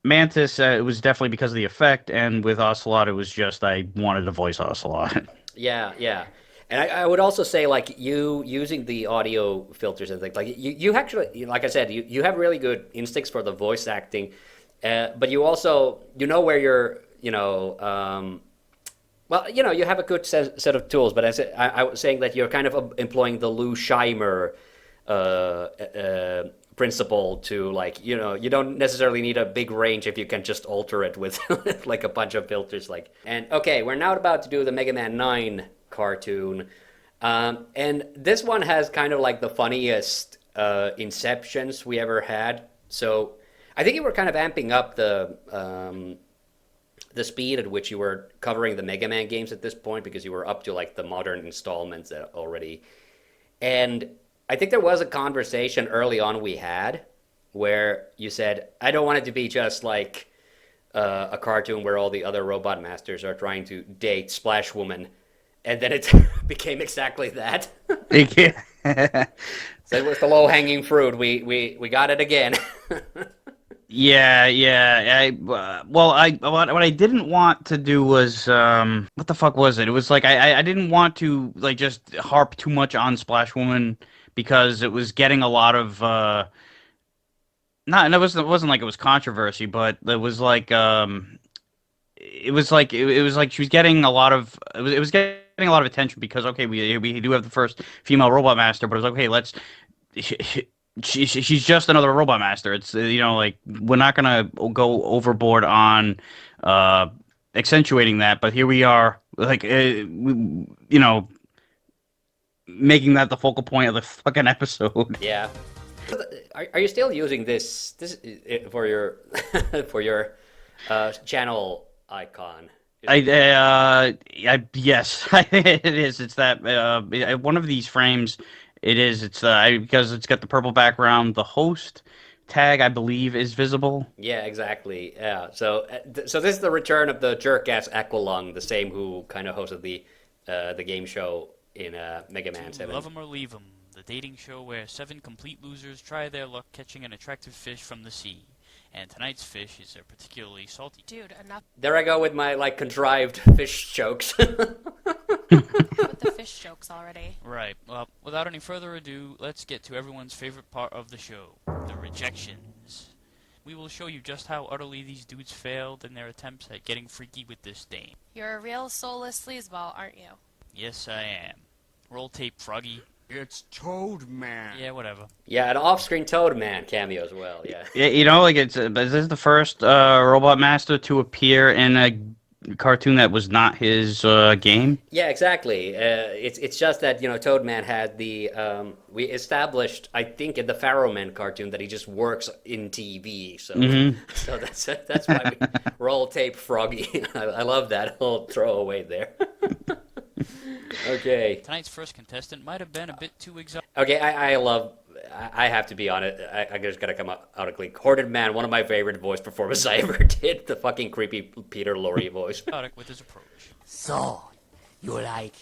Mantis, it was definitely because of the effect, and with Ocelot, it was just I wanted to voice Ocelot. Yeah. And I would also say, like, you using the audio filters and things, like, you actually, like I said, you have really good instincts for the voice acting, but you also, where you're, well, you have a good set of tools, but I was saying that you're kind of employing the Lou Scheimer principle to, like, you don't necessarily need a big range if you can just alter it with like a bunch of filters. And okay, we're now about to do the Mega Man 9 cartoon, and this one has kind of like the funniest inceptions we ever had. So I think you were kind of amping up the speed at which you were covering the Mega Man games at this point, because you were up to like the modern installments already. And I think there was a conversation early on we had where you said, I don't want it to be just like a cartoon where all the other robot masters are trying to date Splash Woman, and then it became exactly that. So it was the low hanging fruit. We got it again. Yeah, yeah. What I didn't want to do was what the fuck was it? It was like I didn't want to like just harp too much on Splash Woman because it was getting a lot of not and it wasn't like it was controversy, but it was like it was like she was getting a lot of it was getting a lot of attention because okay we do have the first female robot master, but it was like, okay, let's she's just another robot master. It's you know, like we're not gonna go overboard on accentuating that, but here we are, like you know, making that the focal point of the fucking episode. Yeah. Are you still using this for your for your channel icon? Yes, it is. It's that one of these frames. It is. It's because it's got the purple background. The host tag, I believe, is visible. Yeah, exactly. Yeah. So so this is the return of the jerk-ass Aqualung, the same who kind of hosted the game show in Mega Man 7. Love 'em or leave 'em, the dating show where 7 complete losers try their luck catching an attractive fish from the sea. And tonight's fish is a particularly salty. Dude, enough There I go with my like contrived fish jokes. with the fish jokes already. Right. Well, without any further ado, let's get to everyone's favorite part of the show, the rejections. We will show you just how utterly these dudes failed in their attempts at getting freaky with this dame. You're a real soulless sleazeball, aren't you? Yes, I am. Roll tape, Froggy. It's Toad Man. Yeah, whatever. Yeah, an off-screen Toad Man cameo as well. Yeah. Yeah, you know, like this is the first robot master to appear in a cartoon that was not his game. Yeah, exactly. It's just that Toad Man had the we established, I think, in the Pharaoh Man cartoon that he just works in TV. So so that's why we roll tape Froggy. I love that whole throwaway there. Okay. Tonight's first contestant might have been a bit too exotic. Okay, I have to be on it. I just gotta come out of clean. Corded Man, one of my favorite voice performances I ever did. The fucking creepy Peter Lorre voice. With his approach. So, you like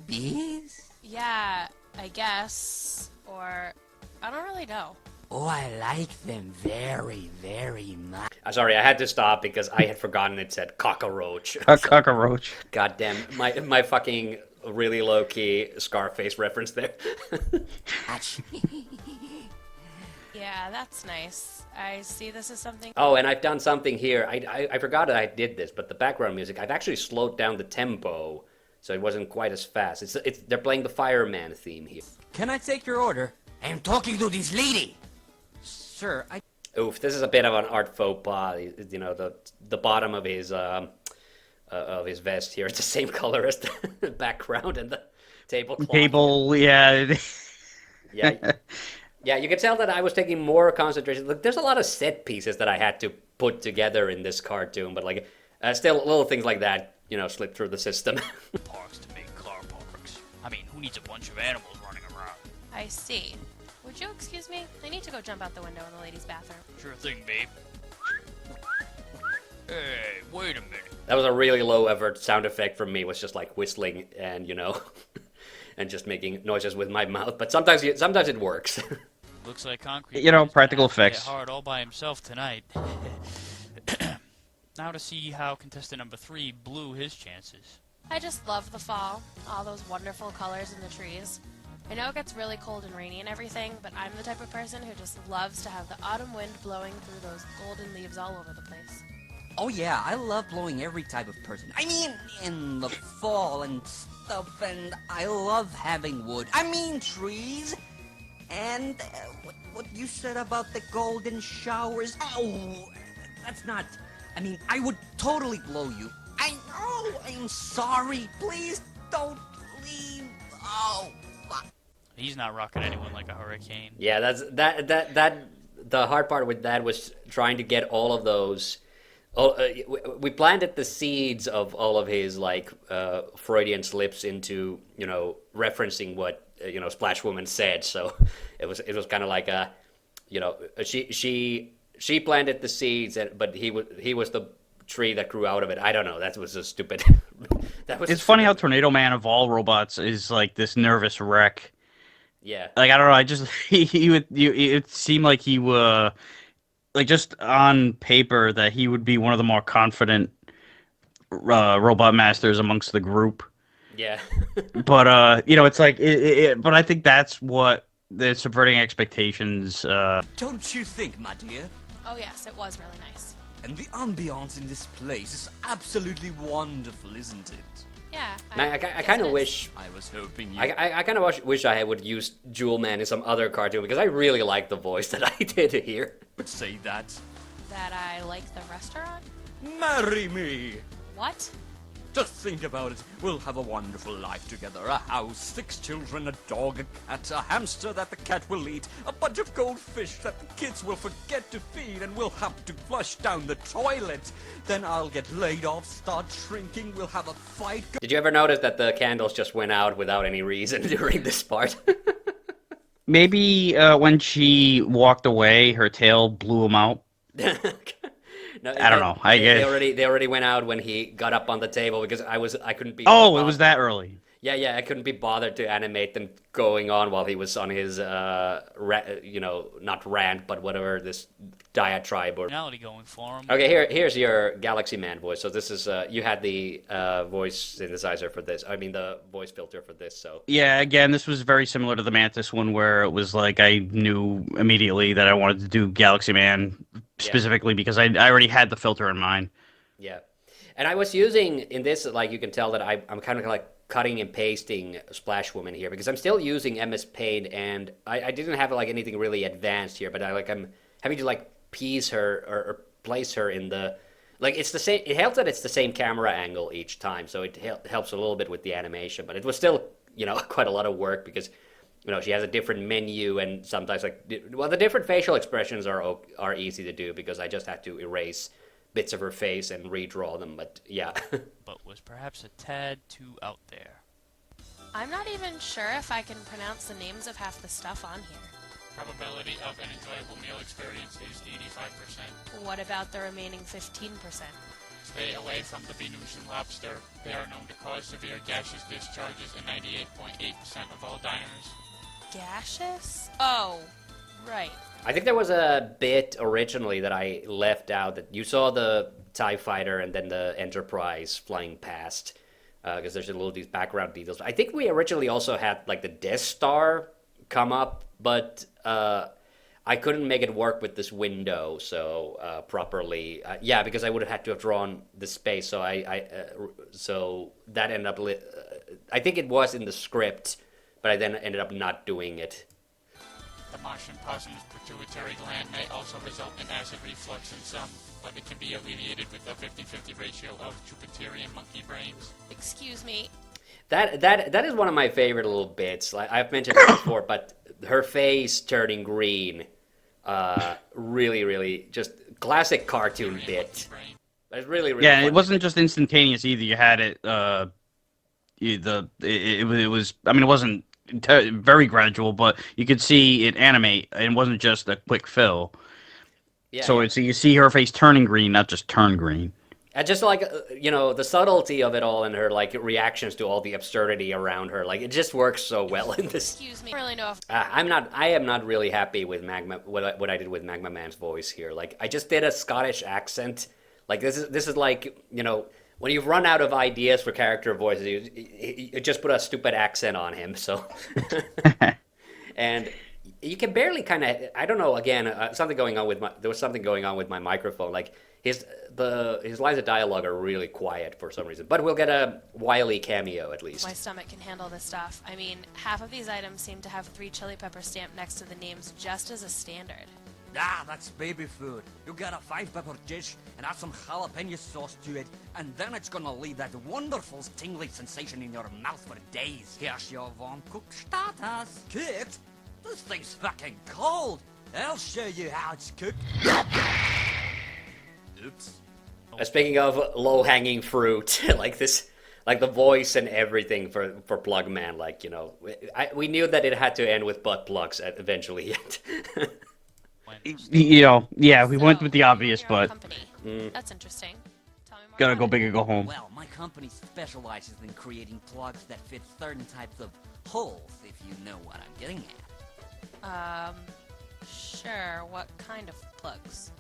bees? Yeah, I guess. Or, I don't really know. Oh, I like them very, very much. Sorry, I had to stop because I had forgotten it said cockroach. A cockroach. Goddamn, my fucking really low key Scarface reference there. Yeah, that's nice. I see this as something. Oh, and I've done something here. I forgot that I did this, but the background music, I've actually slowed down the tempo so it wasn't quite as fast. They're playing the Fireman theme here. Can I take your order? I am talking to this lady. Sir, Oof, this is a bit of an art faux pas. The bottom of his vest here is the same color as the background and the tablecloth. Table, yeah. Yeah. Yeah, you can tell that I was taking more concentration. Look, there's a lot of set pieces that I had to put together in this cartoon, but like still little things like that, slip through the system. Parks to make car parks. I mean, who needs a bunch of animals running around? I see. Would you excuse me? I need to go jump out the window in the ladies' bathroom. Sure thing, babe. Hey, wait a minute. That was a really low effort sound effect from me. It was just like whistling and and just making noises with my mouth. But sometimes it works. Looks like Concrete. Practical Man's gonna effects. Get hard all by himself tonight. Now to see how contestant number 3 blew his chances. I just love the fall. All those wonderful colors in the trees. I know it gets really cold and rainy and everything, but I'm the type of person who just loves to have the autumn wind blowing through those golden leaves all over the place. Oh yeah, I love blowing every type of person. I mean, in the fall and stuff, and I love having wood. I mean trees. And what you said about the golden showers, oh, that's not... I mean, I would totally blow you. I know, I'm sorry. Please don't leave. Oh, fuck. He's not rocking anyone like a hurricane. Yeah, that the hard part with that was trying to get all of those. We planted the seeds of all of his like Freudian slips into referencing what Splash Woman said. So it was kind of like she planted the seeds, but he was tree that grew out of it. I don't know. That was a stupid. That was. It's funny how Tornado Man of all robots is like this nervous wreck. Yeah. Like I don't know. I just he would. It seemed like he would. Like just on paper that he would be one of the more confident robot masters amongst the group. Yeah. But you know, it's like but I think that's what the subverting expectations. Don't you think, my dear? Oh yes, it was really nice. And the ambiance in this place is absolutely wonderful, isn't it? Yeah. I kind of wish. I was hoping you... I kind of wish I would use Jewel Man in some other cartoon because I really like the voice that I did here. would say that. That I like the restaurant? Marry me! What? Just think about it. We'll have a wonderful life together. A house, 6 children, a dog, a cat, a hamster that the cat will eat, a bunch of goldfish that the kids will forget to feed and we'll have to flush down the toilet. Then I'll get laid off, start shrinking, we'll have a fight. Did you ever notice that the candles just went out without any reason during this part? Maybe when she walked away, her tail blew him out. No, I don't know. I guess they already went out when he got up on the table because I couldn't be. Oh, it was that early. Yeah, I couldn't be bothered to animate them going on while he was on his not rant, but whatever, this diatribe or. Personality going for him. Okay, here's your Galaxy Man voice. So this is you had the voice synthesizer for this. I mean the voice filter for this. So Yeah, again, this was very similar to the Mantis one, where it was like I knew immediately that I wanted to do Galaxy Man specifically because I already had the filter in mind. yeah, and I was using in this, like you can tell that I'm kind of like cutting and pasting Splash Woman here because I'm still using MS Paint and I didn't have like anything really advanced here, but I'm having to like piece her or place her in the like it's the same. It helps that it's the same camera angle each time, so it helps a little bit with the animation. But it was still quite a lot of work because she has a different menu and sometimes the different facial expressions are easy to do because I just had to erase bits of her face and redraw them. But yeah. But was perhaps a tad too out there. I'm not even sure if I can pronounce the names of half the stuff on here. Probability of an enjoyable meal experience is 85%. What about the remaining 15%? Stay away from the Venusian lobster. They are known to cause severe gaseous discharges in 98.8% of all diners. Gaseous? Oh, right. I think there was a bit originally that I left out that you saw the TIE Fighter and then the Enterprise flying past because there's a little these background details. I think we originally also had like the Death Star come up, but I couldn't make it work with this window so properly. Because I would have had to have drawn the space. So so that ended up. I think it was in the script, but I then ended up not doing it. The Martian possum's pituitary gland may also result in acid reflux in some, but it can be alleviated with a 50-50 ratio of Jupiterian monkey brains. Excuse me. That is one of my favorite little bits. Like I've mentioned it before, but her face turning green, really, really just classic cartoon bit. It's really, really. Yeah, funny. it wasn't just instantaneous either. You had it. It was. I mean, it wasn't very gradual, but you could see it animate. It wasn't just a quick fill. Yeah, so you see her face turning green, not just turn green. And just like the subtlety of it all and her like reactions to all the absurdity around her, like it just works so well in this. Excuse me. I don't really know if I am not really happy with Magma. What I did with Magma Man's voice here. Like I just did a Scottish accent. Like this is like when you've run out of ideas for character voices, you just put a stupid accent on him. So, and you can barely kind of. I don't know. Again, there was something going on with my microphone. Like his lines of dialogue are really quiet for some reason. But we'll get a Wily cameo at least. my stomach can handle this stuff. I mean, half of these items seem to have 3 chili pepper stamped next to the names just as a standard. Ah, that's baby food. You get a 5-pepper dish and add some jalapeno sauce to it, and then it's gonna leave that wonderful tingly sensation in your mouth for days. Here's your warm-cooked starters. Cooked? This thing's fucking cold. I'll show you how it's cooked. Oops. Speaking of low-hanging fruit, like this, like the voice and everything for Plugman, like we knew that it had to end with butt plugs eventually. Yeah, we went with the So, obvious, your own but company. That's interesting. Tell me more Gotta about go it. big or go home. Well, my company specializes in creating plugs that fit certain types of holes, if you know what I'm getting at. Sure. What kind of plugs?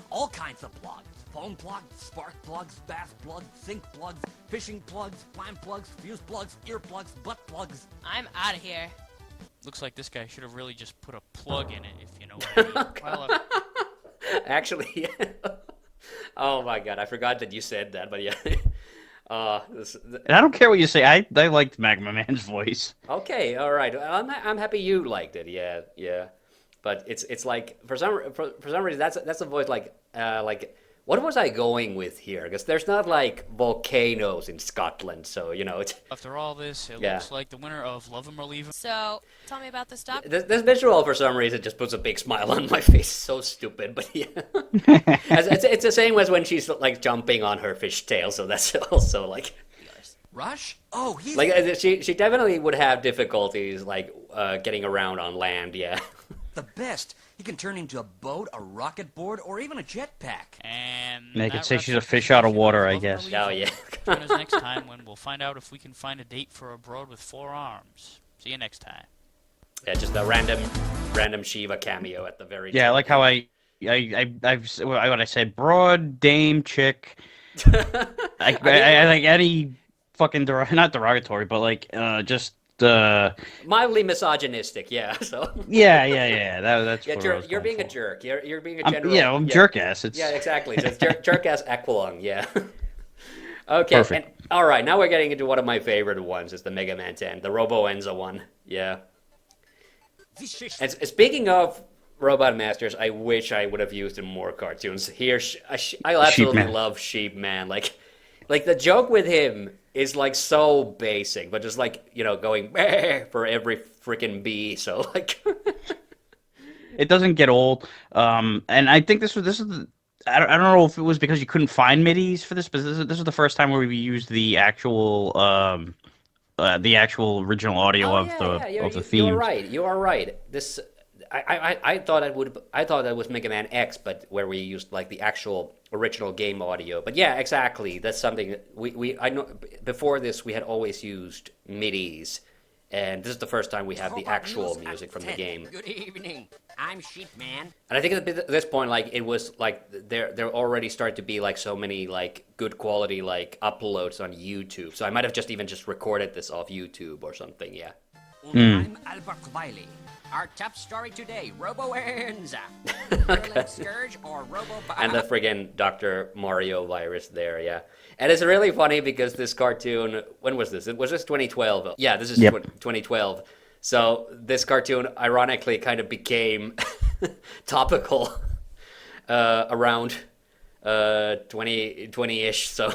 All kinds of plugs. Phone plugs, spark plugs, bath plugs, sink plugs, fishing plugs, plant plugs, fuse plugs, ear plugs, butt plugs. I'm out of here. Looks like this guy should have really just put a plug in it, if you know what I mean. Well, Actually, oh my god, I forgot that you said that, but yeah. And I don't care what you say. I liked Magma Man's voice. Okay, all right. I'm happy you liked it. Yeah, yeah. But it's like for some reason that's a voice like what was I going with here? Because there's not like volcanoes in Scotland, so you know it's after all this, it Yeah. looks like the winner of Love 'Em or Leave 'Em. So, tell me about this doc. this visual for some reason just puts a big smile on my face. So stupid, but yeah. It's the same as when she's like jumping on her fishtail, so that's also like Rush? Oh, he's... like she definitely would have difficulties like getting around on land. Yeah. the best. He can turn into a boat, a rocket board, or even a jetpack. And They could that say wraps she's a up fish this out of edition water, I Love 'Em or guess. Leave Oh 'Em. yeah. Join us next time when we'll find out if we can find a date for a broad with 4 arms. See you next time. Yeah, just a random Shiva cameo at the very Yeah, I top. like how what I said, broad dame chick. I like any fucking not derogatory, but like just Mildly misogynistic, yeah. So yeah. That's yeah, what I was you're going being a for. jerk. You're being a general. I'm jerk ass. It's Yeah, exactly. So it's jerk ass Aqualung. Yeah. Okay. Perfect. And, all right. Now we're getting into one of my favorite ones. Is the Mega Man 10, the Robo Enza one. Yeah. And speaking of Robot Masters, I wish I would have used in more cartoons. Here, I absolutely Sheepman. love Sheepman. Like the joke with him is like so basic, but just like going for every freaking bee. So like, It doesn't get old. And I think this is the. I don't know if it was because you couldn't find midis for this, but this is the first time where we used the actual original audio of the theme. You're right. You are right. This I thought that was Mega Man X, but where we used like the actual original game audio. But yeah, exactly. That's something that I know before this we had always used MIDIs, and this is the first time we have the actual music from the game. Good evening. I'm Sheepman. And I think at this point, like it was like there already started to be like so many like good quality like uploads on YouTube. So I might have just recorded this off YouTube or something. Yeah. I'm Albert Wiley. Our top story today, Robo Enza. Virulent Scourge or Robo... And the friggin' Dr. Mario virus there, yeah. And it's really funny because this cartoon, when was this? Was this 2012? Yeah, this is Yep. 2012. So this cartoon ironically kind of became topical around 20-ish, so...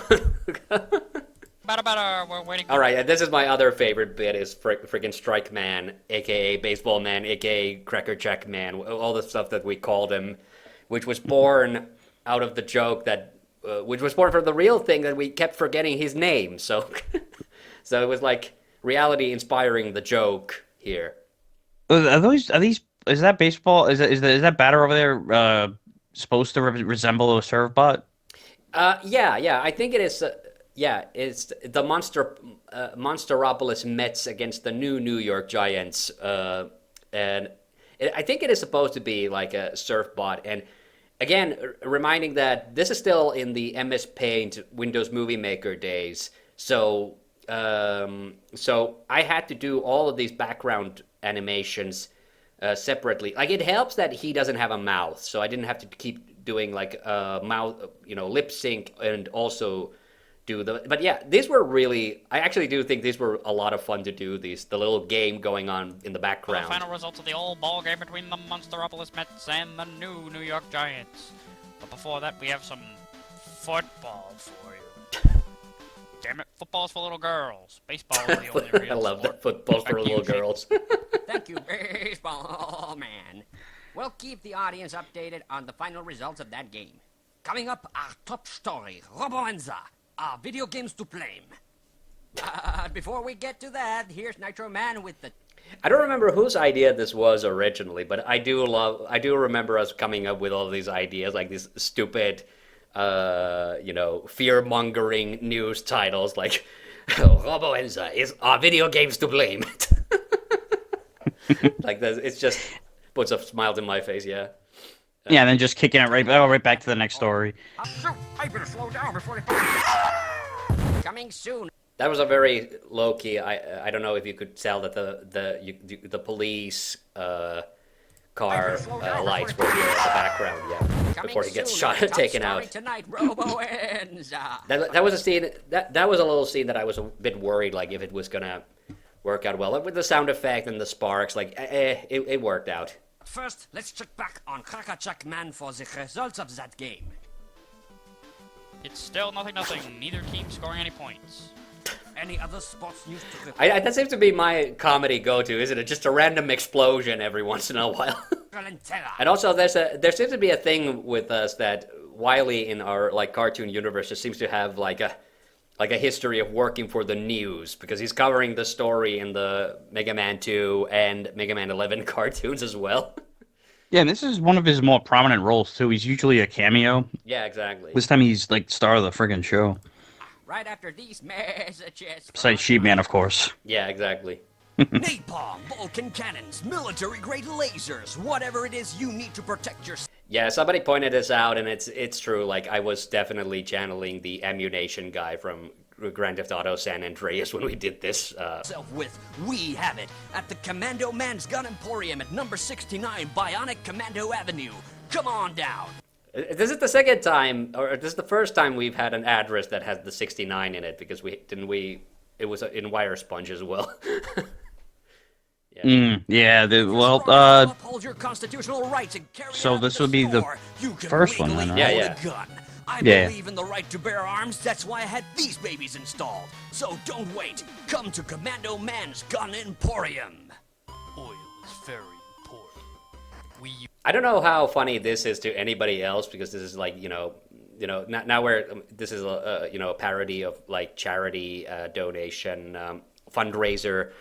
We're waiting. All right, and this is my other favorite bit is freaking Strike Man, aka Baseball Man, aka Cracker Jack Man, all the stuff that we called him, which was born out of the joke that, which was born from the real thing that we kept forgetting his name. So, so it was like reality inspiring the joke here. Are these? Is that baseball? Is that batter over there supposed to resemble a serve bot? Yeah, I think it is. Yeah, it's the Monsteropolis Mets against the New York Giants, and I think it is supposed to be like a surf bot. And again, reminding that this is still in the MS Paint Windows Movie Maker days, so so I had to do all of these background animations separately. Like it helps that he doesn't have a mouth, so I didn't have to keep doing like mouth, lip sync and also. But yeah, these were really. I actually do think these were a lot of fun to do. The little game going on in the The background. final results of the old ball game between the Monsteropolis Mets and the New York Giants. But before that, we have some football for you. Damn it, football's for little girls. Baseball is the only real I love sport. that football for Back to you, little Shane. girls. Thank you, Baseball Man. We'll keep the audience updated on the final results of that game. Coming up, our top story, Robo Enza. Video games to play. Before we get to that, here's Nitro Man with the... I don't remember whose idea this was originally, but I do remember us coming up with all these ideas, like these stupid fear-mongering news titles like Roboenza is our video games to blame. Like it's just puts a smile to my face. Yeah. Yeah, and then just kicking it right back to the next story. Shoot, I better slow down before they... Coming soon. That was a very low key. I don't know if you could tell that the police car lights were here in the background. Yeah, before he gets shot and taken out. Tonight, Roboenza. That was a scene. That was a little scene that I was a bit worried, like if it was gonna work out well with the sound effect and the sparks. Like it worked out. First, let's check back on Krakachak Man for the results of that game. It's still nothing. Neither team scoring any points. Any other sports news to report? That seems to be my comedy go-to, isn't it? Just a random explosion every once in a while. And also, there seems to be a thing with us that Wily in our cartoon universe just seems to have like a history of working for the news, because he's covering the story in the Mega Man 2 and Mega Man 11 cartoons as well. Yeah, and this is one of his more prominent roles too. He's usually a cameo. Yeah, exactly. This time he's star of the friggin' show. Right after these messages. Besides Sheepman, of course. Yeah, exactly. Napalm, Vulcan cannons, military-grade lasers, whatever it is you need to protect yourself. Yeah, somebody pointed this out, and it's true. Like, I was definitely channeling the ammunition guy from Grand Theft Auto San Andreas when we did this. With we have it at the Commando Man's Gun Emporium at number 69 Bionic Commando Avenue. Come on down. This is the second time, or this is the first time we've had an address that has the 69 in it, because it was in Wire Sponge as well. Uphold your constitutional rights and carry so out this the would be the store. You can first one legally then, huh? own Yeah. a gun. I Yeah. believe in the right to bear arms. That's why I had these babies installed. So don't wait. Come to Commando Man's Gun Emporium. Oil is very important. I don't know how funny this is to anybody else, because this is now where this is a parody of charity donation fundraiser,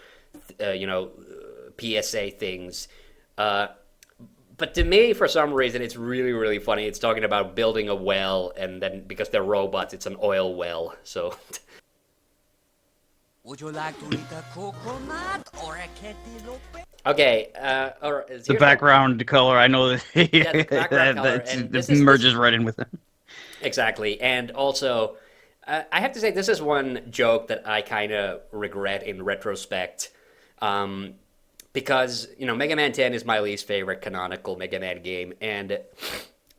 PSA things. But to me, for some reason, it's really, really funny. It's talking about building a well, and then because they're robots, it's an oil well. So. Would you like to eat a coconut or a cantaloupe? Okay. The background color, I know that. Yeah, the background color, and this this merges right in with it. Exactly, and also, I have to say this is one joke that I kind of regret in retrospect, because Mega Man 10 is my least favorite canonical Mega Man game, and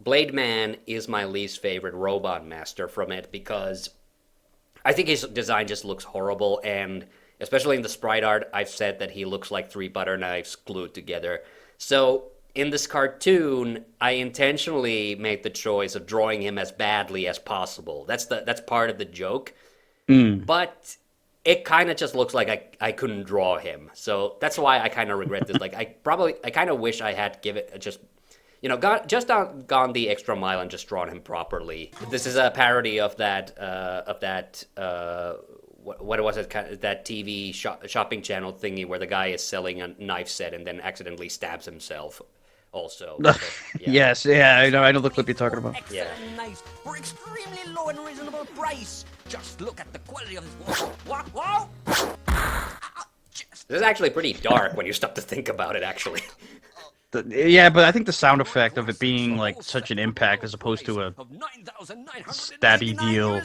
Blade Man is my least favorite Robot Master from it, because I think his design just looks horrible, and especially in the sprite art, I've said that he looks like 3 butter knives glued together. So in this cartoon, I intentionally made the choice of drawing him as badly as possible. That's part of the joke. But it kind of just looks like I couldn't draw him. So that's why I kind of regret this. I kind of wish I had gone the extra mile and just drawn him properly. This is a parody of that what was it? That TV shopping channel thingy where the guy is selling a knife set and then accidentally stabs himself. Also, so, yeah. Yes, yeah, I know the clip you're talking about. Excellent knives for extremely low and reasonable price. Just look at the quality of this. Whoa! This is actually pretty dark when you stop to think about it, actually. Yeah, but I think the sound effect of it being such an impact as opposed to a stabby deal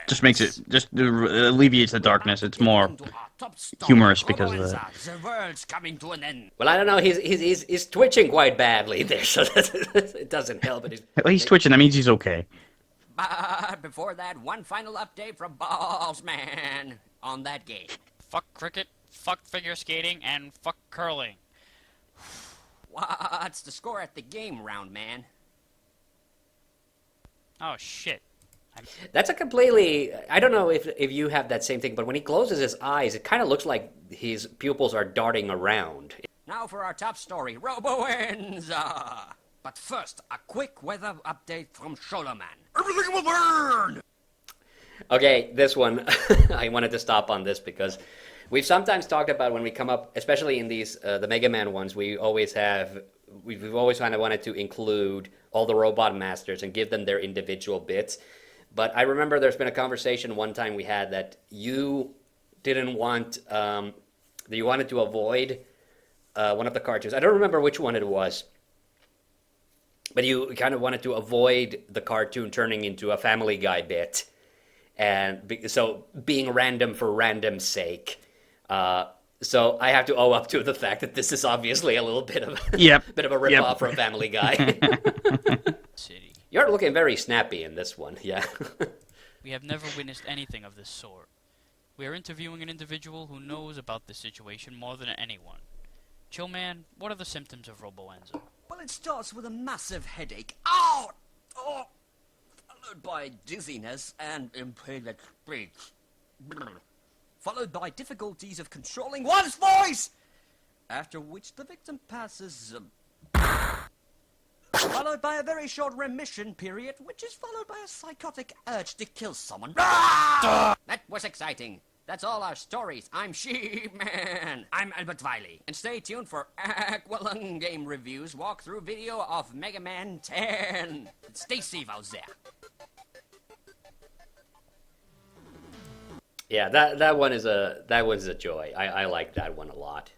just makes it, alleviates the darkness. It's more humorous because of that. The world's coming to an end. Well, I don't know. He's twitching quite badly there, so it doesn't help. Well, he's twitching. That means he's okay. But before that, one final update from Balls Man on that game. Fuck cricket, fuck figure skating, and fuck curling. What's the score at the game round, man? Oh shit. That's a completely... I don't know if you have that same thing, but when he closes his eyes, it kind of looks like his pupils are darting around. Now for our top story, Roboenza! But first, a quick weather update from Sholaman. Everything will burn! Okay, this one, I wanted to stop on this because We've sometimes talked about when we come up, especially in these the Mega Man ones. We've always kind of wanted to include all the Robot Masters and give them their individual bits. But I remember there's been a conversation one time we had that you didn't want that you wanted to avoid one of the cartoons. I don't remember which one it was, but you kind of wanted to avoid the cartoon turning into a Family Guy bit, and so being random for random's sake. So I have to owe up to the fact that this is obviously a little bit of bit of a rip-off from Family Guy. City. You're looking very snappy in this one, yeah. We have never witnessed anything of this sort. We are interviewing an individual who knows about this situation more than anyone. Chillman, what are the symptoms of Roboenza? Well, it starts with a massive headache. Ow! Oh! Followed by dizziness and impaired speech. Followed by difficulties of controlling one's voice! After which the victim passes... followed by a very short remission period, which is followed by a psychotic urge to kill someone. That was exciting. That's all our stories. I'm She-Man. I'm Albert Wiley. And stay tuned for Aqualung game reviews, walkthrough video of Mega Man 10. Stay safe out there. Yeah, that one's a joy. I like that one a lot.